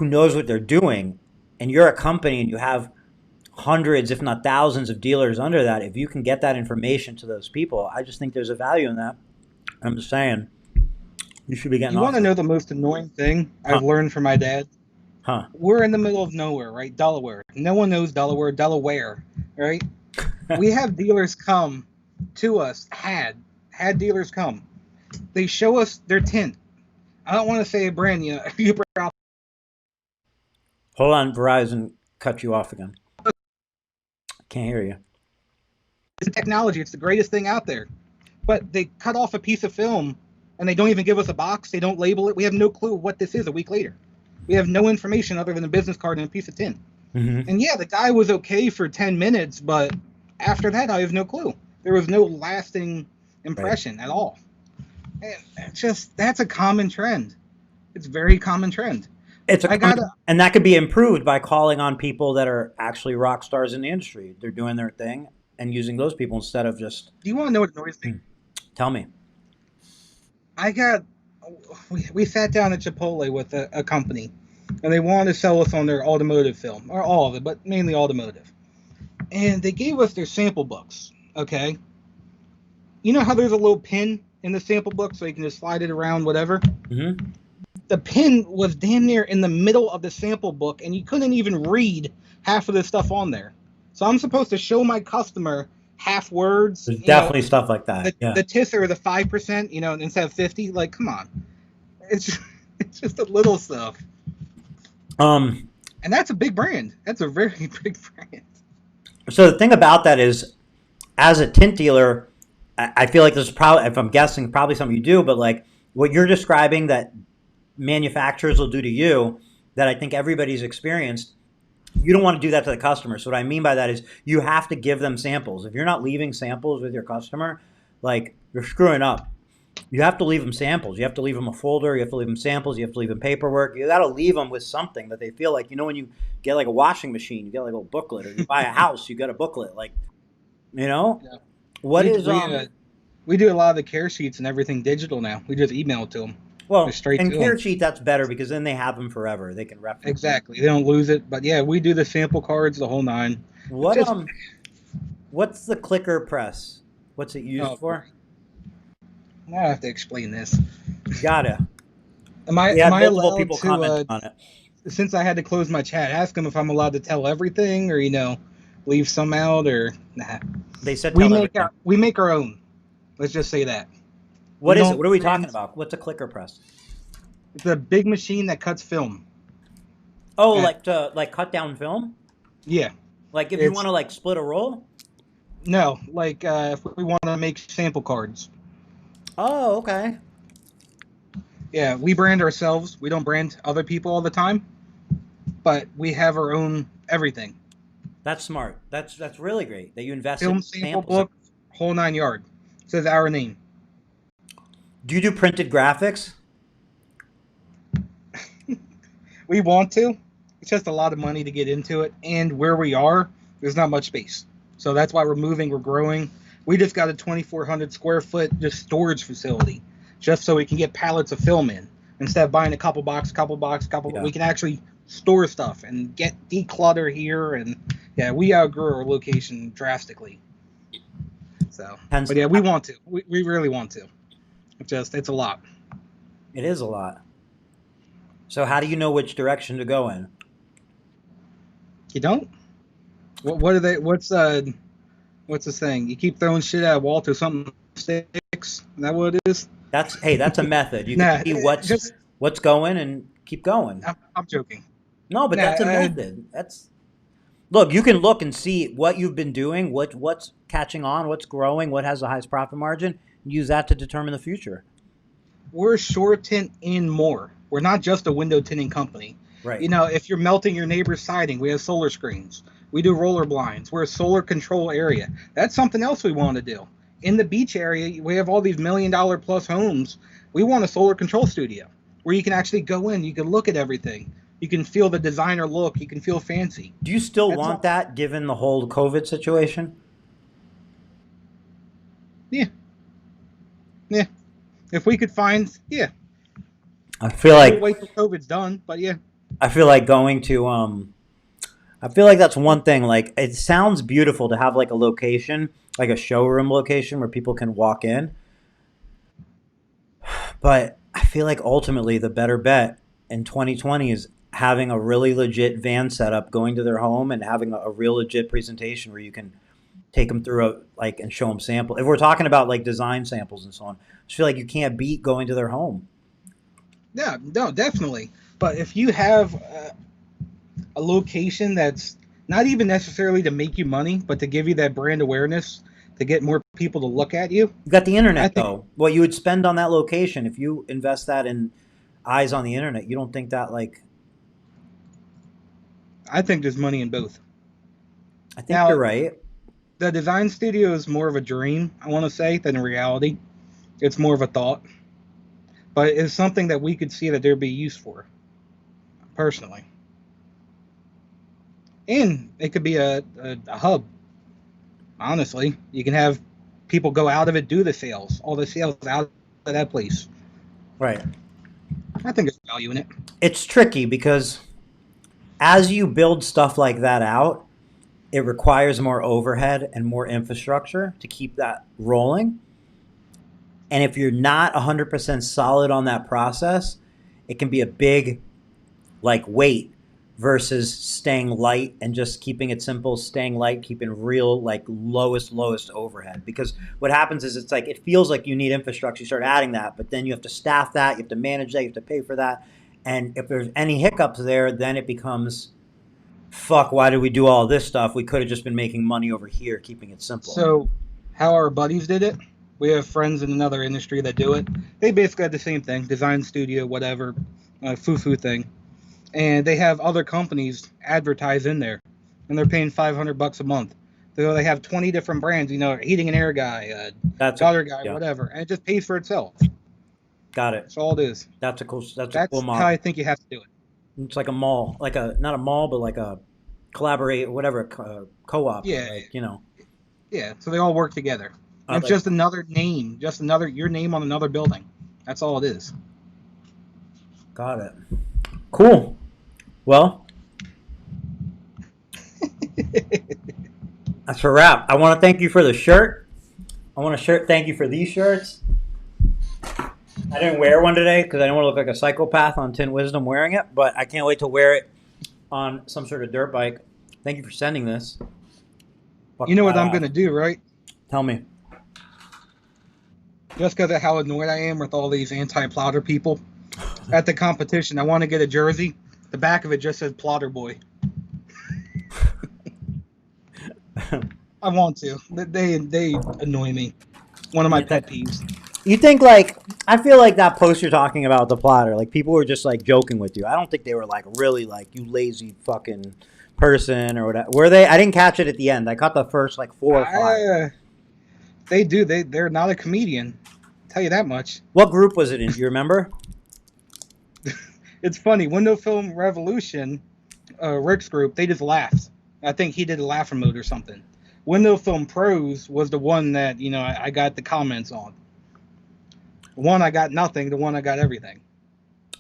knows what they're doing and you're a company and you have hundreds, if not thousands of dealers under that, if you can get that information to those people, I just think there's a value in that. I'm just saying, you should be getting. You want to know the most annoying thing I've learned from my dad? We're in the middle of nowhere, right? Delaware. No one knows Delaware, right? We have dealers come to us, had dealers come. They show us their tint. I don't want to say a brand, Hold on, Verizon cut you off again. Can't hear you. It's technology. It's the greatest thing out there. But they cut off a piece of film and they don't even give us a box. They don't label it. We have no clue what this is a week later. We have no information other than a business card and a piece of tint. Mm-hmm. And yeah, the guy was okay for 10 minutes, but after that, I have no clue. There was no lasting impression at all. And that's a common trend. It's a very common trend. And that could be improved by calling on people that are actually rock stars in the industry. They're doing their thing and using those people instead of just. Do you want to know what annoys me? Tell me. We sat down at Chipotle with a company, and they wanted to sell us on their automotive film, or all of it, but mainly automotive. And they gave us their sample books. Okay, you know how there's a little pin in the sample book, so you can just slide it around, whatever. Mm-hmm. The pin was damn near in the middle of the sample book, and you couldn't even read half of the stuff on there. So I'm supposed to show my customer half words, There's definitely stuff like that. Yeah. the TIS or the 5%, instead of 50. Like, come on, it's it's just the little stuff. Um. And that's a big brand. That's a very big brand. So the thing about that is, as a tint dealer, I feel like this is probably, if I'm guessing, probably something you do, but like what you're describing that manufacturers will do to you, that I think everybody's experienced, you don't want to do that to the customer. So what I mean by that is you have to give them samples. If you're not leaving samples with your customer, like you're screwing up. You have to leave them samples. You have to leave them a folder. You have to leave them samples. You have to leave them paperwork. You got to leave them with something that they feel like, when you get like a washing machine, you get like a booklet, or you buy a house, you get a booklet. Like, Yeah. what we, is, we do a lot of the care sheets and everything digital now. We just email it to them. well, They're straight in to care them. sheet, that's better because then they have them forever. They can reference. Exactly. They don't lose it. But yeah, we do the sample cards, the whole nine. What, Just, what's the clicker press? What's it used oh, for? I have to explain this. You gotta. Am I We had multiple allowed people to, comment on it. since I had to close my chat, ask them if I'm allowed to tell everything, or leave some out, or nah? They said We tell make everything. we make our own. Let's just say that. What We is it? don't What are we brand- talking about? What's a clicker press? It's a big machine that cuts film. Oh, Uh, like to cut down film? Yeah. Like if you It's want to like split a roll? no, like if we want to make sample cards. Oh, okay. Yeah, we brand ourselves. We don't brand other people all the time, but we have our own everything. That's smart. That's really great that you invested Film in sample samples. book, whole 9 yard. It says our name. Do you do printed graphics? We want to. It's just a lot of money to get into it, and where we are, there's not much space. So that's why we're moving. We're growing. We just got a 2,400 square foot just storage facility, just so we can get pallets of film in instead of buying a couple box. Yeah. We can actually store stuff and get declutter here, and yeah, we outgrew our location drastically. So, Hence, but yeah, we want to. We really want to. It's a lot. it is a lot. So how do you know which direction to go in? You don't? What are they? What's the saying? You keep throwing shit at a wall till something sticks. Is that what it is? That's a method. You Nah, can see just what's going and keep going. I'm joking. No, but Nah, that's a method. Look, you can look and see what you've been doing, what's catching on, what's growing, what has the highest profit margin, and use that to determine the future. We're shore tint and more. We're not just a window tinting company. Right. If you're melting your neighbor's siding, we have solar screens. We do roller blinds. We're a solar control area. That's something else we want to do. In the beach area, we have all these $1 million plus homes. We want a solar control studio where you can actually go in, you can look at everything. You can feel the designer look. You can feel fancy. Do you still That's want all. that given the whole COVID situation? Yeah. Yeah. If we could find, yeah. I feel We'll like wait till COVID's done, but yeah. I feel like going to I feel like that's one thing. Like it sounds beautiful to have like a location, like a showroom location where people can walk in. But I feel like ultimately the better bet in 2020 is having a really legit van setup, going to their home and having a real legit presentation where you can take them through and show them sample. If we're talking about like design samples and so on, I just feel like you can't beat going to their home. Yeah, no, definitely. But if you have a location that's not even necessarily to make you money, but to give you that brand awareness, to get more people to look at you. You got the I internet think- though. What you would spend on that location, if you invest that in eyes on the internet, you don't think that I think there's money in both. I think Now- you're right. The design studio is more of a dream, I want to say, than a reality. It's more of a thought. But it's something that we could see that there'd be use for, personally. And it could be a hub, honestly. You can have people go out of it, do the sales, all the sales out of that place. Right. I think there's value in it. It's tricky because as you build stuff like that out, it requires more overhead and more infrastructure to keep that rolling. And if you're not 100% solid on that process, it can be a big like weight versus staying light and just keeping it simple, staying light, keeping real like lowest overhead. Because what happens is it's like it feels like you need infrastructure. You start adding that, but then you have to staff that, you have to manage that, you have to pay for that. And if there's any hiccups there, then it becomes fuck, why did we do all this stuff? We could have just been making money over here, keeping it simple. So, how our buddies did it, we have friends in another industry that do it. They basically had the same thing, design studio, whatever, foo-foo thing. And they have other companies advertise in there, and they're paying $500 a month. So they have 20 different brands, heating and air guy, gutter guy, yeah. whatever, and it just pays for itself. Got it. That's all it is. That's a cool model. How I think you have to do it. It's like a mall, like not a mall, but like a collaborate, whatever, co-op. Yeah. Like, Yeah, so they all work together. It's just another name, your name on another building. That's all it is. Got it. Cool. Well, that's a wrap. I want to thank you for the shirt. I want to thank you for these shirts. I didn't wear one today because I don't want to look like a psychopath on Tint Wizdom wearing it, but I can't wait to wear it on some sort of dirt bike. Thank you for sending this. You know what I'm going to do, right? Tell me. Just because of how annoyed I am with all these anti-plotter people. At the competition, I want to get a jersey. The back of it just says Plotter Boy. I want to. They annoy me. One of my pet peeves. You think I feel like that post you're talking about, the plotter, like people were just like joking with you. I don't think they were like really like you lazy fucking person or whatever. Were they? I didn't catch it at the end. I caught the first like 4 or 5. They do. They're not a comedian. I'll tell you that much. What group was it in? Do you remember? It's funny. Window Film Revolution, Rick's group, they just laughed. I think he did a laugh mode or something. Window Film Pros was the one that I got the comments on. The one I got nothing. The one I got everything.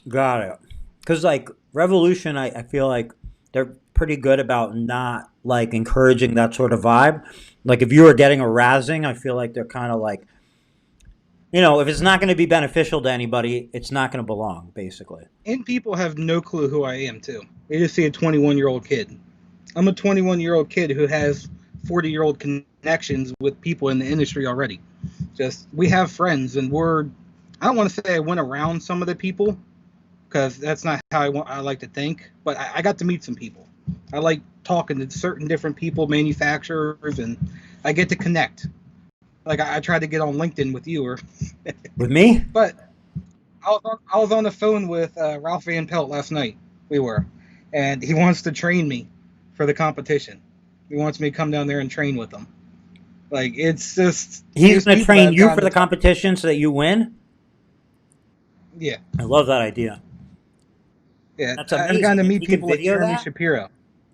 Got it. Because like Revolution, I feel like they're pretty good about not like encouraging that sort of vibe. Like if you were getting a razzing, I feel like they're kind of like, if it's not going to be beneficial to anybody, it's not going to belong, basically. And people have no clue who I am, too. They just see a 21-year-old kid. I'm a 21-year-old kid who has 40-year-old connections with people in the industry already. We have friends, and I don't want to say I went around some of the people, because that's not how I like to think, but I got to meet some people. I like talking to certain different people, manufacturers, and I get to connect. Like I tried to get on LinkedIn with you or with me, but I was on the phone with Ralph Van Pelt last night. We were, and he wants to train me for the competition. He wants me to come down there and train with him. Like it's just he's going to train you for the competition so that you win. Yeah, I love that idea. Yeah, I've gotten to meet people like Jeremy Shapiro.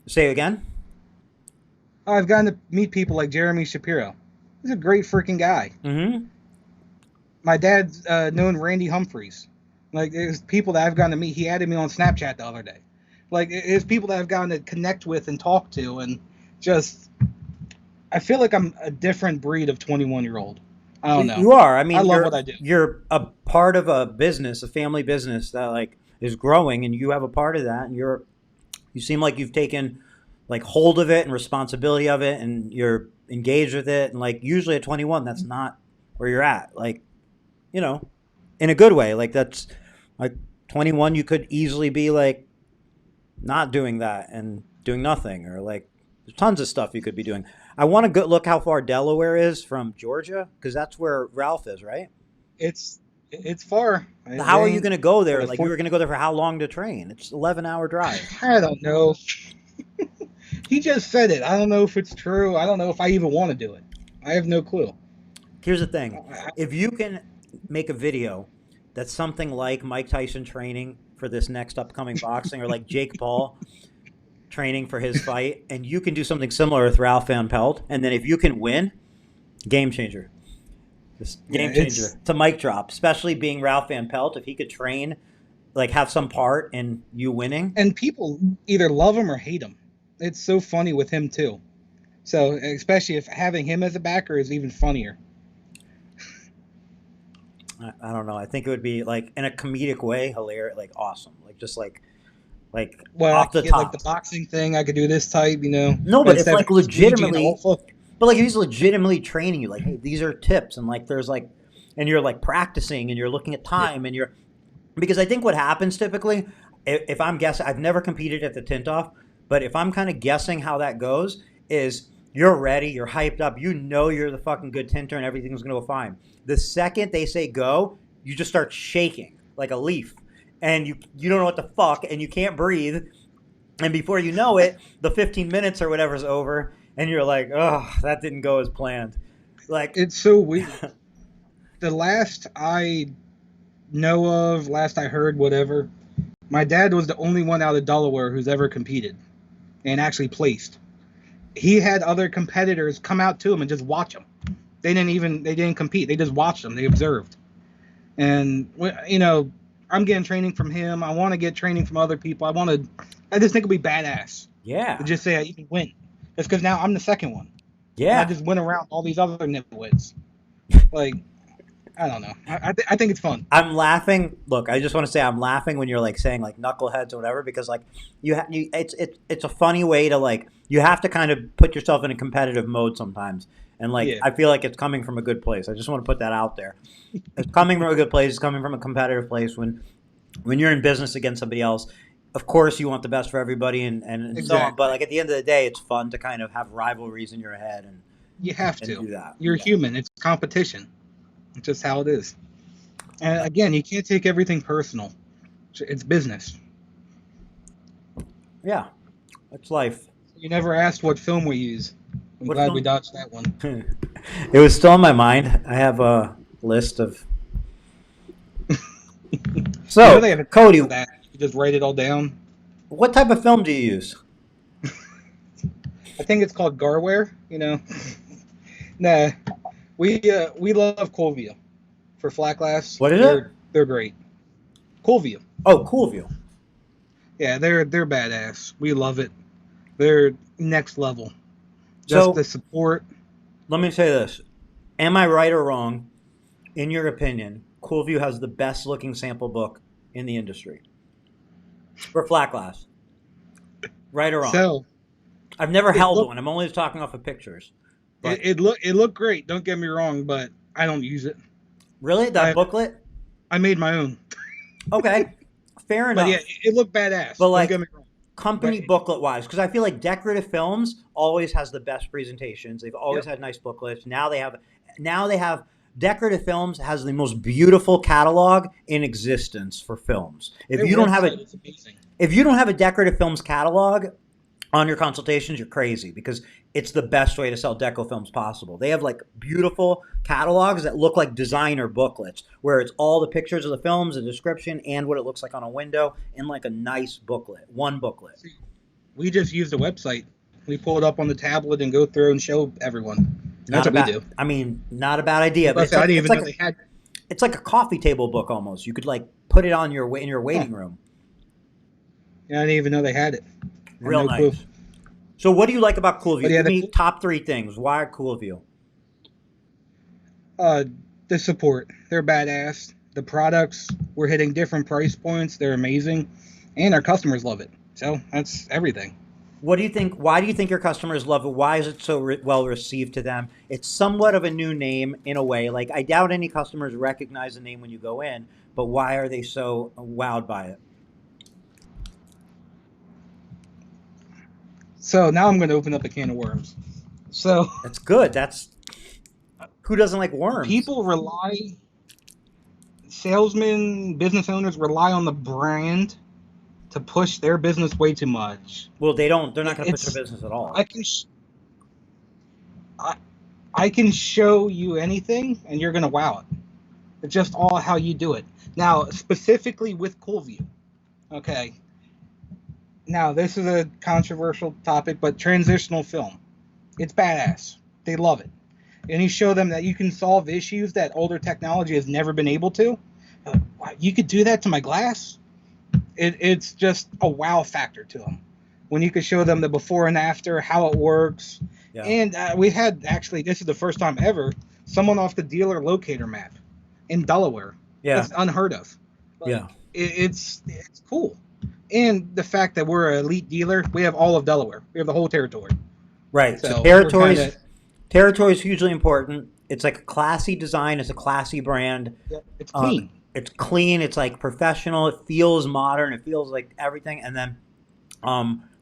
Say again. I've gotten to meet people like Jeremy Shapiro. He's a great freaking guy. Mm-hmm. My dad's known Randy Humphreys. Like, there's people that I've gotten to meet. He added me on Snapchat the other day. Like, it's people that I've gotten to connect with and talk to, and I feel like I'm a different breed of 21-year-old. I don't know. You are. I mean, I love what I do. You're a part of a business, a family business that like is growing, and you have a part of that, and you seem like you've taken like hold of it and responsibility of it, and you're engaged with it. And like usually at 21, that's not where you're at. Like, in a good way. Like that's like 21, you could easily be like not doing that and doing nothing, or like there's tons of stuff you could be doing. I want to go look how far Delaware is from Georgia, because that's where Ralph is, right? It's far. How are you going to go there? Like you were going to go there for how long to train? It's 11-hour drive. I don't know. He just said it. I don't know if it's true. I don't know if I even want to do it. I have no clue. Here's the thing. If you can make a video that's something like Mike Tyson training for this next upcoming boxing, or like Jake Paul training for his fight, and you can do something similar with Ralph Van Pelt, and then if you can win, game changer. Game changer. It's a mic drop, especially being Ralph Van Pelt. If he could train like have some part in you winning. And people either love him or hate him. It's so funny with him too. So especially if having him as a backer is even funnier. I don't know. I think it would be like in a comedic way, hilarious, like awesome, like just like Well, I off could the get like the top. boxing thing. I could do this type, No, but but if instead of like squeegee and legitimately, alpha. but like if he's legitimately training you, like, hey, these are tips, and like there's like, and you're like practicing, and you're looking at Yeah. time, and you're because I think what happens typically, if I'm guessing, I've never competed at the tint off, but if I'm kind of guessing how that goes, is you're ready, you're hyped up, you know you're the fucking good tinter, and everything's gonna go fine. The second they say go, you just start shaking like a leaf, and you don't know what the fuck, and you can't breathe, and before you know it, the 15 minutes or whatever's over, and you're like, oh, that didn't go as planned. Like, It's so weird. The last I know of, last I heard, whatever, my dad was the only one out of Delaware who's ever competed and actually placed. He had other competitors come out to him and just watch him. They didn't compete. They just watched him. They observed. And I'm getting training from him. I want to get training from other people. I just think it'd be badass to yeah, just say I even win. Just because now I'm the second one, and I yeah. just went around all these other nitwits. Like, I don't know. I think it's fun. I'm laughing. Look, I just want to say I'm laughing when you're like saying like knuckleheads or whatever because like it's a funny way to like you have to kind of put yourself in a competitive mode sometimes. And like Yeah, I feel like it's coming from a good place. I just want to put that out there. It's coming from a good place. It's coming from a competitive place when you're in business against somebody else. Of course, you want the best for everybody and so on. But exactly. like at the end of the day, it's fun to kind of have rivalries in your head You have and to. do that. You're Yeah. human. It's competition. It's just how it is. And again, you can't take everything personal. It's business. Yeah. It's life. You never asked what film we use. I'm What glad we film? dodged that one. It was still in my mind. I have a list of. They So, have a tab Cody, for that. You just write it all down. what type of film do you use? I think it's called Garware. Nah, we love Colvia for flat glass. What is it? They're great. Colvia. Oh, Cool View. Yeah, they're badass. We love it. They're next level. Just the So, support. let me say this. Am I right or wrong? In your opinion, Cool View has the best looking sample book in the industry for flat glass. Right or wrong? So I've never it held looked one. I'm only talking off of pictures. But it looked great. Don't get me wrong, but I don't use it. really, that I booklet? I made my own. Okay, fair But yeah, enough. it looked But badass. Don't get like me wrong. But company booklet wise, because I feel like decorative films always has the best presentations. They've always yep, had nice booklets. Now they have decorative films has the most beautiful catalog in existence for films. their website is amazing. If you don't have a decorative films catalog on your consultations, you're crazy because it's the best way to sell deco films possible. They have like beautiful catalogs that look like designer booklets where it's all the pictures of the films, the description, and what it looks like on a window in like a nice booklet, one booklet. See, we just use the website. We pull it up on the tablet and go through and show everyone. That's Not a what we bad, do. I mean, not a bad idea, but Plus, I didn't even know they had. it's like a coffee table book almost. You could like put it on your in your Huh, waiting room. yeah, I didn't even know they had it. I had Real no clue. nice. So, what do you like about But Coolview? yeah, Give me top three things. Why Coolview? uh, the support. They're badass. The products, we're hitting different price points. They're amazing, and our customers love it. So that's everything. What do you think? Why do you think your customers love it? Why is it so well received to them? It's somewhat of a new name in a way. Like I doubt any customers recognize the name when you go in, but why are they so wowed by it? So now I'm going to open up a can of worms. So That's good. That's who doesn't like worms? people rely, salesmen, business owners rely on the brand to push their business way too much. Well, they don't. They're not going to push their It's business at all. I can I, I can show you anything and you're gonna wow it. It's just all how you do it. Now, specifically with Coolview, okay. Now this is a controversial topic, but transitional film, it's badass. They love it, and you show them that you can solve issues that older technology has never been able to. Wow, you could do that to my glass. It's just a wow factor to them when you can show them the before and after, how it works. Yeah. And we had actually, this is the first time ever, someone off the dealer locator map in Delaware. Yeah. That's unheard of. Yeah. Like it's cool. And the fact that we're an elite dealer, we have all of Delaware. We have the whole territory. Right. So So we're kind territories of, territory is hugely important. It's like a classy design. It's a classy brand. it's Uh, clean. it's clean. It's like professional. It feels modern. It feels like everything. And then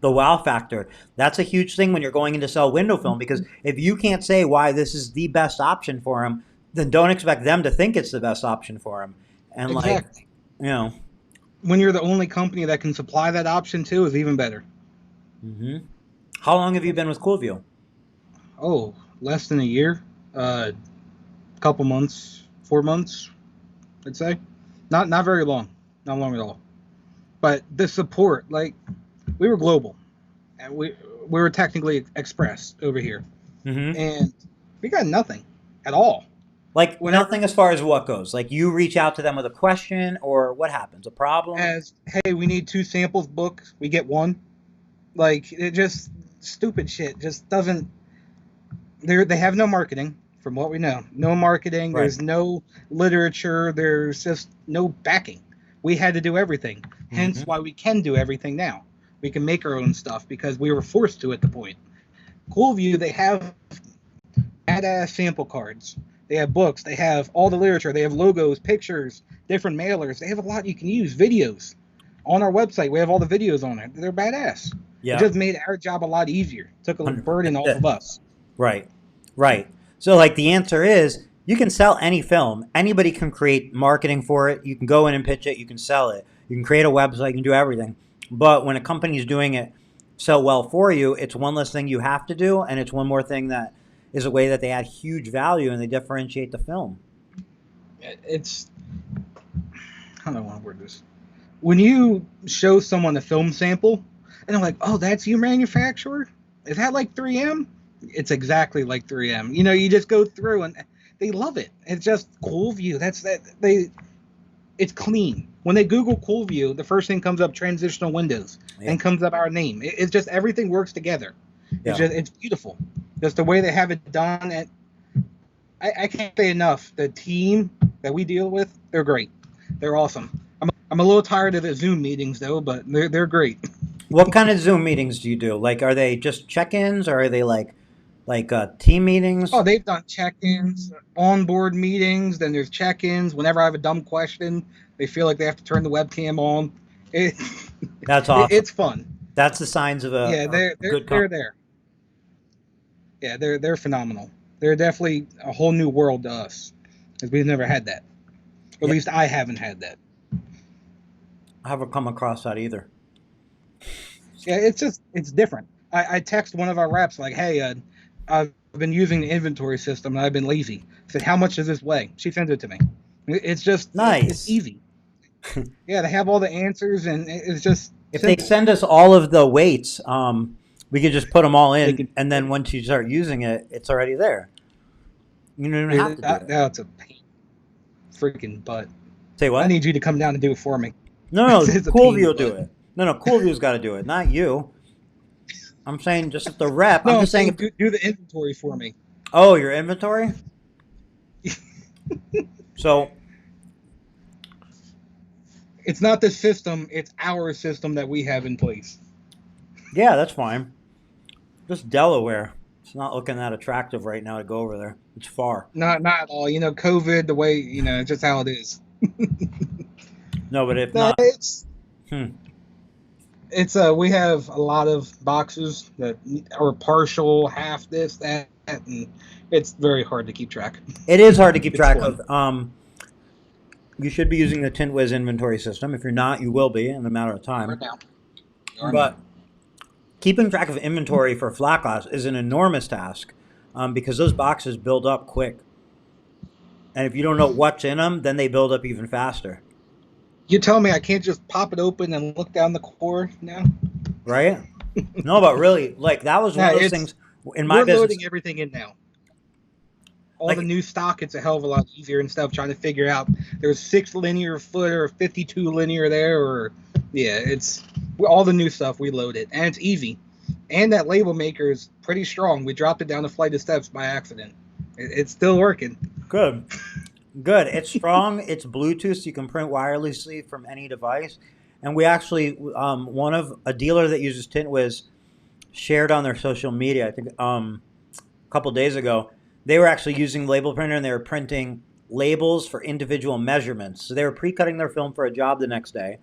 the wow factor. That's a huge thing when you're going in to sell window film, because if you can't say why this is the best option for them, then don't expect them to think it's the best option for them. And like, Exactly. you know, When you're the only company that can supply that option too, is even better. hmm how long have you been with Coolview? Oh, less than a year. Couple months, 4 months, I'd say. Not very long. Not long at all. But the support, like we were global, and we were technically express over here, hmm and we got nothing at all. Like Whenever nothing as far as what goes. Like you reach out to them with a question or what happens? A problem? as hey, we need 2 samples booked, we get one. Like it just stupid shit. Just doesn't. They have no marketing, from what we know. No marketing. Right. There's no literature. There's just no backing. We had to do everything. Hence hmm why we can do everything now. We can make our own stuff because we were forced to at the point. Coolview, they have badass sample cards. They have books. They have all the literature. They have logos, pictures, different mailers. They have a lot you can use. Videos. On our website, we have all the videos on it. They're badass. It Yeah. just made our job a lot easier. Took a burden off of 100%. us. Right. Right. So like the answer is you can sell any film. Anybody can create marketing for it. You can go in and pitch it. You can sell it. You can create a website. You can do everything. But when a company is doing it so well for you, it's one less thing you have to do, and it's one more thing that is a way that they add huge value and they differentiate the film. It's how do I want to word this? When you show someone a film sample and they're like, "Oh, that's you manufacturer? Is that like 3M?" It's exactly like 3M. You know, you just go through and they love it. It's just cool view. That's that they. It's clean. When they Google cool view, the first thing comes up transitional windows, Yeah. then comes up our name. It's just everything works together. Yeah. It's beautiful. Just the way they have it done. And I can't say enough. The team that we deal with, they're great. They're awesome. I'm a little tired of the Zoom meetings though, but they're great. What kind of Zoom meetings do you do? Like, are they just check-ins, or are they like team meetings? Oh, they've done check-ins, onboard meetings. Then there's check-ins. Whenever I have a dumb question, they feel like they have to turn the webcam on. It, That's awesome. it's fun. That's the signs of Yeah, a good they're company. there. Yeah, they're phenomenal. They're definitely a whole new world to us, because we've never had that. At Yeah, least I haven't had that. I haven't come across that either. Yeah, it's different. I text one of our reps like, "Hey, I've been using the inventory system and I've been lazy." I said, "How much does this weigh?" She sends it to me. It's just it's Nice. easy. Yeah, they have all the answers and it's just If they simple. send us all of the weights, we could just put them all They in, can and then once you start using it, it's already there. You don't even have to do it. that's a pain, freaking butt. Say I what? need you to come down and do it for me. No, no, It's a Coolview pain in will the do butt. it. No, no, Coolview's got to do it, not you. I'm saying just if the rep. I'm No, I'm just saying saying if. do the inventory for me. Oh, your inventory. So It's not the system; it's our system that we have in place. yeah, that's fine. Just Delaware. It's not looking that attractive right now to go over there. It's far. Not at all. You know, COVID, the way it's just how it is. No, but if No, not, hmm, it's we have a lot of boxes that are partial, half this, that, and it's very hard to keep track. it is hard to keep It's track fun. of. You should be using the Tint Wiz inventory system. If you're not, you will be in a matter of You are time. now. You are now. But keeping track of inventory for flat glass is an enormous task because those boxes build up quick. And if you don't know what's in them, then they build up even faster, You tell me I can't just pop it open and look down the core now? right? No, but really, like that was one No, of those it's things in my we're business. loading everything in now. All the Like, new stock, it's a hell of a lot easier and stuff trying to figure out there's 6 linear foot or 52 linear there or Yeah, it's all the new stuff. We load it, and it's easy. And that label maker is pretty strong. We dropped it down a flight of steps by accident. It's still working. Good. Good. It's strong. It's Bluetooth, so you can print wirelessly from any device. And we actually, one of a dealer that uses Tint Wiz shared on their social media, I think a couple days ago, they were actually using the label printer and they were printing labels for individual measurements. So they were pre-cutting their film for a job the next day,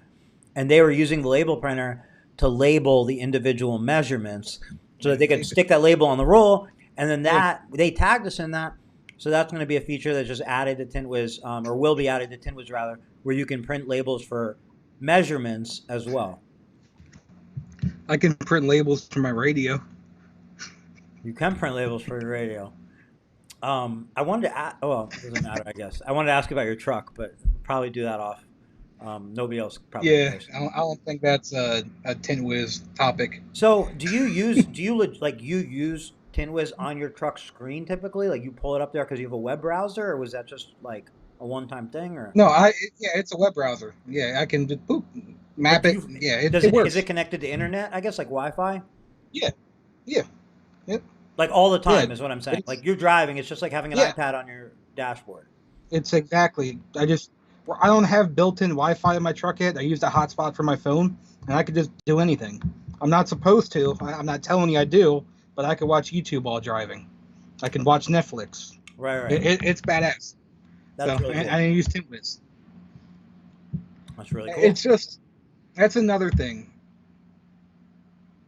and they were using the label printer to label the individual measurements so that they could stick that label on the roll, and then that they tagged us in that. So that's going to be a feature that's just added to Tint Wiz, or will be added to Tint Wiz rather, where you can print labels for measurements as well. I can print labels for my radio. You can print labels for your radio. I wanted to ask, oh, well, it doesn't matter, I guess. I wanted to ask you about your truck, but we'll probably do that off. Nobody else probably Yeah, cares. I don't think that's a Tin Whiz topic. So, you use TinWiz on your truck screen typically? Like you pull it up there because you have a web browser, or was that just like a one-time thing? Or No, yeah, it's a web browser. Yeah, I can just boop, but map do it. you Yeah, does it it is works. it connected to internet? I guess like Wi-Fi. Yeah, yeah, yep, Like all the yeah. time is what I'm saying. It's Like you're driving, it's just like having an yeah, iPad on your dashboard. it's exactly. I don't have built-in Wi-Fi in my truck yet. I use the hotspot for my phone, and I could just do anything. I'm not supposed to. I'm not telling you I do, but I can watch YouTube while driving. I can watch Netflix. Right, right. It's badass. That's So really I cool. didn't use Tinwiz. That's really cool. It's just that's another thing.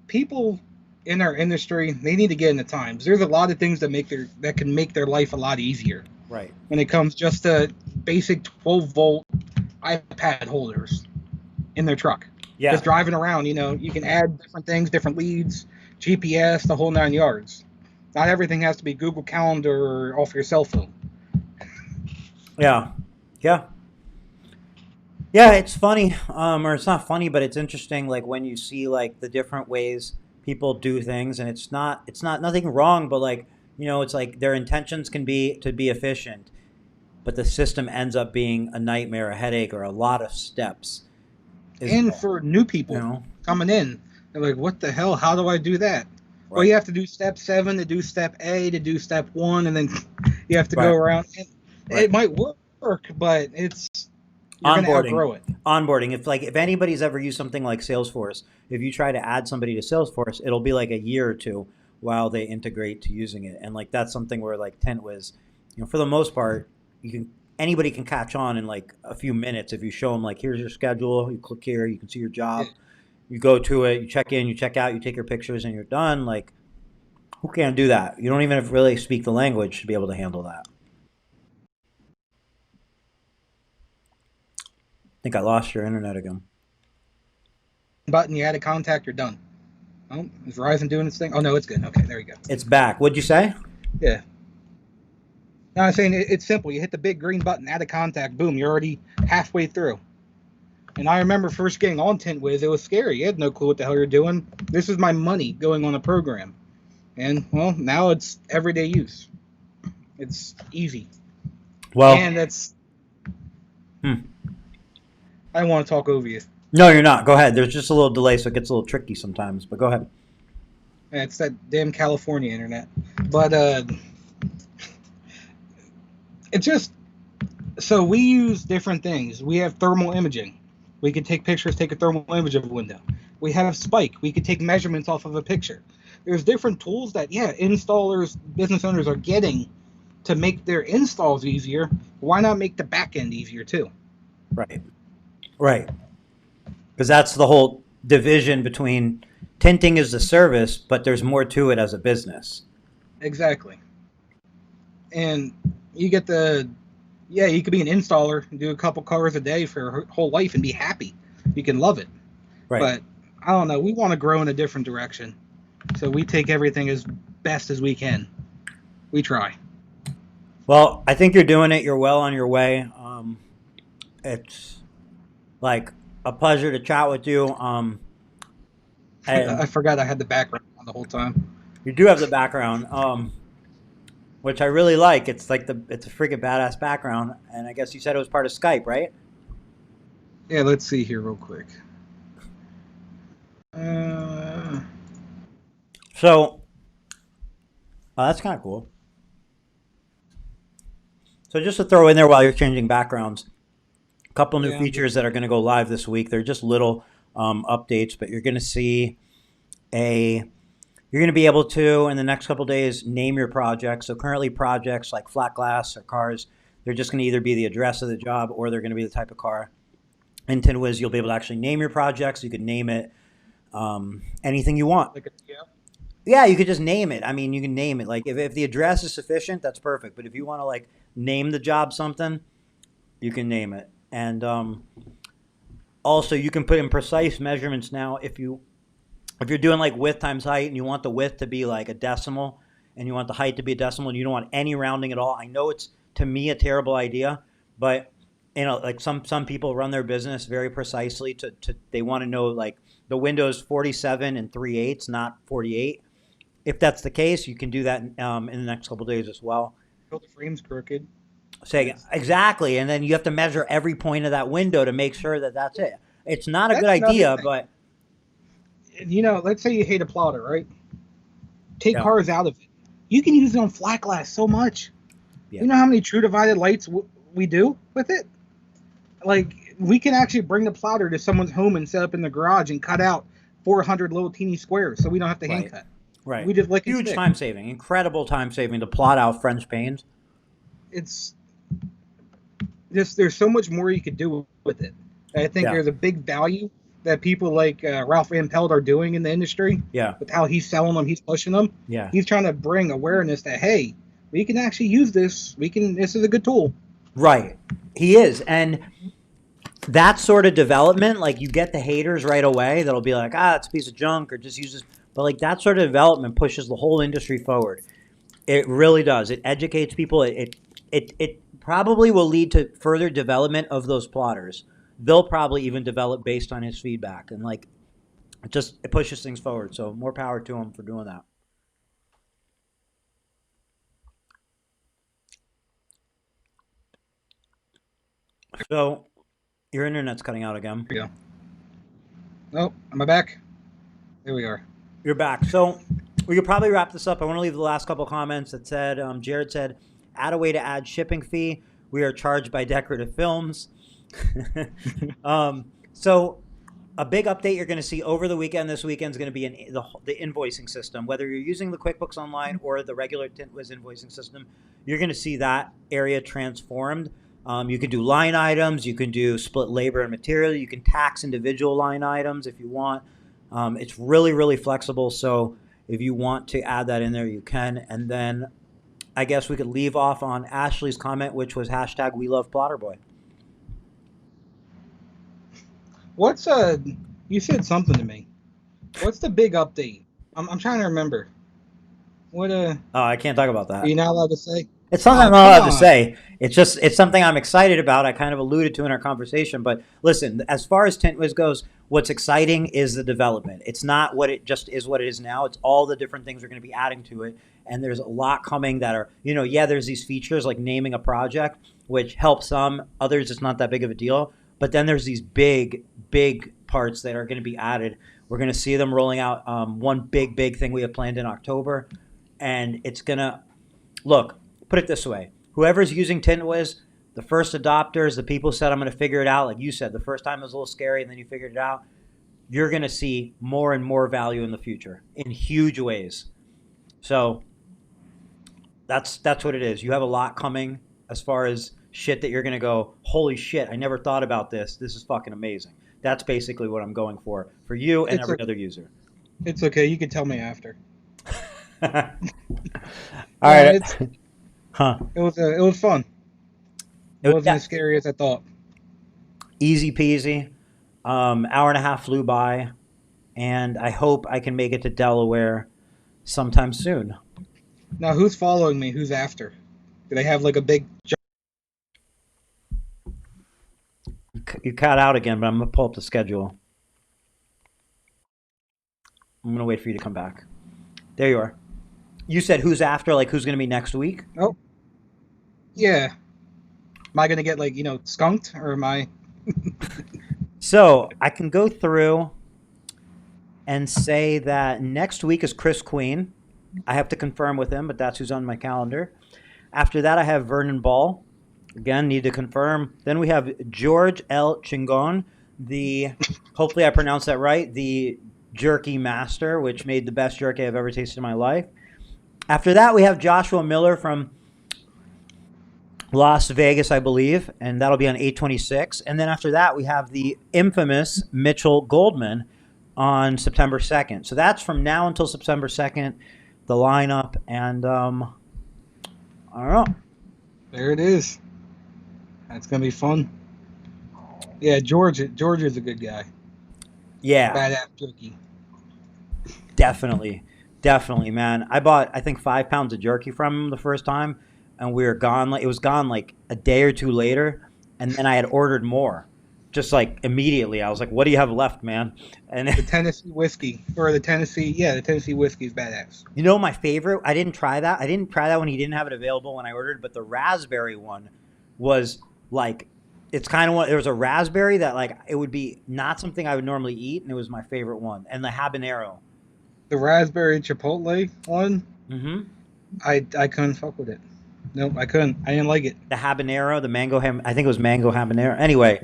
People in our industry, they need to get in the times. There's a lot of things that can make their life a lot easier Right. when it comes just to basic 12-volt iPad holders in their truck. Yeah. Just driving around, you can add different things, different leads, GPS, the whole 9 yards. Not everything has to be Google Calendar or off your cell phone. Yeah. Yeah. Yeah, it's funny, or it's not funny, but it's interesting. Like when you see like the different ways people do things, and it's not nothing wrong, but like it's like their intentions can be to be efficient, but the system ends up being a nightmare, a headache, or a lot of steps. Is And for new you people know coming in, they're like, what the hell? How do I do that? Well, right, you have to do step 7 to do step A to do step 1, and then you have to go right, around. right. It might work, but you're going to Onboarding, outgrow it. onboarding. If anybody's ever used something like Salesforce, if you try to add somebody to Salesforce, it'll be like a year or two while they integrate to using it, and like that's something where like Tent was, for the most part, anybody can catch on in like a few minutes if you show them like here's your schedule, you click here, you can see your Yeah. job, you go to it, you check in, you check out, you take your pictures, and you're done. Like who can't do that? You don't even have to really speak the language to be able to handle that. I think I lost your internet again. Button, you add a contact, you're done. Oh, is Verizon doing its thing? Oh, no, it's good. Okay, there you go. It's back. What'd you say? Yeah. No, I'm saying it's simple. You hit the big green button, add a contact, boom, you're already halfway through. And I remember first getting on TintWiz, it was scary. You had no clue what the hell you're doing. This is my money going on a program. And, well, now it's everyday use. It's easy. Well, And that's, hmm. I don't want to talk over you. No, you're not. Go ahead. There's just a little delay, so it gets a little tricky sometimes. But go ahead. It's that damn California internet. But it's just, so we use different things. We have thermal imaging. We can take pictures, take a thermal image of a window. We have Spike. We could take measurements off of a picture. There's different tools that, yeah, installers, business owners are getting to make their installs easier. Why not make the back end easier too? Right. Right. Because that's the whole division between tinting is the service, but there's more to it as a business. Exactly. And you get you could be an installer and do a couple covers a day for your whole life and be happy. You can love it. Right. But I don't know. We want to grow in a different direction. So we take everything as best as we can. We try. Well, I think you're doing it. You're well on your way. It's like a pleasure to chat with you. I And forgot I had the background on the whole time. you do have the background, which I really like. It's like it's a freaking badass background. And I guess you said it was part of Skype, right? Yeah, let's see here real quick. Uh, So that's kind of cool. So just to throw in there while you're changing backgrounds, a couple new yeah, I'm features just that are going to go live this week. They're just little updates, but you're going to see a you're going to be able to in the next couple days name your projects. So currently projects like flat glass or cars, they're just going to either be the address of the job or they're going to be the type of car. In Tint Wiz, you'll be able to actually name your projects. You can name it anything you want. like a yeah. Yeah, you could just name it. I mean, you can name it. Like if the address is sufficient, that's perfect. But if you want to like name the job something, you can name it. And also, you can put in precise measurements now if you're doing like width times height and you want the width to be like a decimal and you want the height to be a decimal and you don't want any rounding at all. I know it's to me a terrible idea, but like some people run their business very precisely to they want to know like the window's 47 and 3/8, not 48. If that's the case, you can do that in the next couple of days as well. Build the frame's crooked. Say exactly, and then you have to measure every point of that window to make sure that that's it. It's not a good That's another idea, thing. but Let's say you hate a plotter, right? Take yeah, cars out of it. You can use it on flat glass so much. yeah, You know how many true divided lights we do with it? Like, we can actually bring the plotter to someone's home and set up in the garage and cut out 400 little teeny squares so we don't have to hand right, cut. right. We just lick and Huge stick. time saving, incredible time saving to plot out French panes. It's just, there's so much more you could do with it. I think Yeah, there's a big value that people like Ralph Van Pelt are doing in the industry yeah, with how he's selling them, he's pushing them. yeah. He's trying to bring awareness that, hey, we can actually use this. This is a good tool. Right. He is, and that sort of development, like you get the haters right away that'll be like, it's a piece of junk or just use this. But like that sort of development pushes the whole industry forward. It really does. It educates people. It probably will lead to further development of those plotters. They'll probably even develop based on his feedback, and like it pushes things forward. So more power to him for doing that. So your internet's cutting out again. There we go. Oh, am I back? There we are. You're back. So we could probably wrap this up. I want to leave the last couple comments that said, Jared said, add a way to add shipping fee. We are charged by decorative films. So a big update you're going to see over the weekend this weekend is going to be the invoicing system. Whether you're using the QuickBooks Online or the regular Tint Wiz invoicing system, you're going to see that area transformed. You can do line items. You can do split labor and material. You can tax individual line items if you want. It's really, really flexible. So if you want to add that in there, you can. And then I guess we could leave off on Ashley's comment, which was hashtag We Love Plotterboy. What's You said something to me. What's the big update? I'm trying to remember. What Oh, I can't talk about are that. you not allowed to say? It's something Oh, I'm not come allowed to on. say. It's something I'm excited about. I kind of alluded to in our conversation. But listen, as far as Tint Wiz goes, what's exciting is the development. It's not what it just is what it is now. It's all the different things we're going to be adding to it. And there's a lot coming that are, there's these features like naming a project, which helps some. Others, it's not that big of a deal. But then there's these big, big parts that are going to be added. We're going to see them rolling out. One big thing we have planned in October. And it's going to, look, put it this way. Whoever's using Tint Wiz, the first adopters, the people who said, I'm going to figure it out, like you said, the first time it was a little scary and then you figured it out, you're going to see more and more value in the future in huge ways. So that's what it is. You have a lot coming as far as shit that you're going to go, holy shit, I never thought about this. This is fucking amazing. That's basically what I'm going for you and It's every other user. it's okay. You can tell me after. All Yeah, right. Huh. it was fun. It It was wasn't as scary as I thought. easy peasy. Hour and a half flew by, and I hope I can make it to Delaware sometime soon. Now, who's following me? Who's after? Do they have like a big? You cut out again, but I'm gonna pull up the schedule. I'm gonna wait for you to come back. There you are. You said who's after, like who's gonna be next week? Oh, yeah. Am I gonna get like skunked, or am I? So I can go through and say that next week is Chris Queen. I have to confirm with him, but that's who's on my calendar. After that, I have Vernon Ball. Again, need to confirm. Then we have George L. Chingon, the, hopefully I pronounced that right, the jerky master, which made the best jerky I've ever tasted in my life. After that, we have Joshua Miller from Las Vegas, I believe, and that'll be on 8/26. And then after that, we have the infamous Mitchell Goldman on September 2nd. So that's from now until September 2nd, the lineup, and I don't know. There it is. That's gonna be fun. Yeah, George is a good guy. Yeah, Badass jerky. definitely. Definitely, man. I bought, I think, 5 pounds of jerky from him the first time, and we were gone. Like, it was gone like a day or two later, and then I had ordered more, just like immediately. I was like, "What do you have left, man?" And The Tennessee whiskey, or the Tennessee whiskey is badass. you know, my favorite. I didn't try that. I didn't try that when he didn't have it available when I ordered. But the raspberry one was like, it's kind of one. There was a raspberry that like it would be not something I would normally eat, and it was my favorite one. And the habanero. The raspberry chipotle one, Mm-hmm. I couldn't fuck with it. Nope, I couldn't. I didn't like it. The habanero, the mango ham. I think it was mango habanero. Anyway,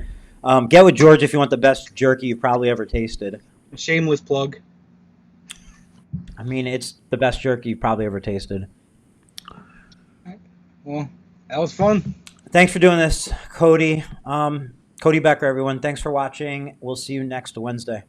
get with George if you want the best jerky you've probably ever tasted. Shameless plug. I mean, it's the best jerky you've probably ever tasted. Well, that was fun. Thanks for doing this, Cody. Cody Becker, everyone. Thanks for watching. We'll see you next Wednesday.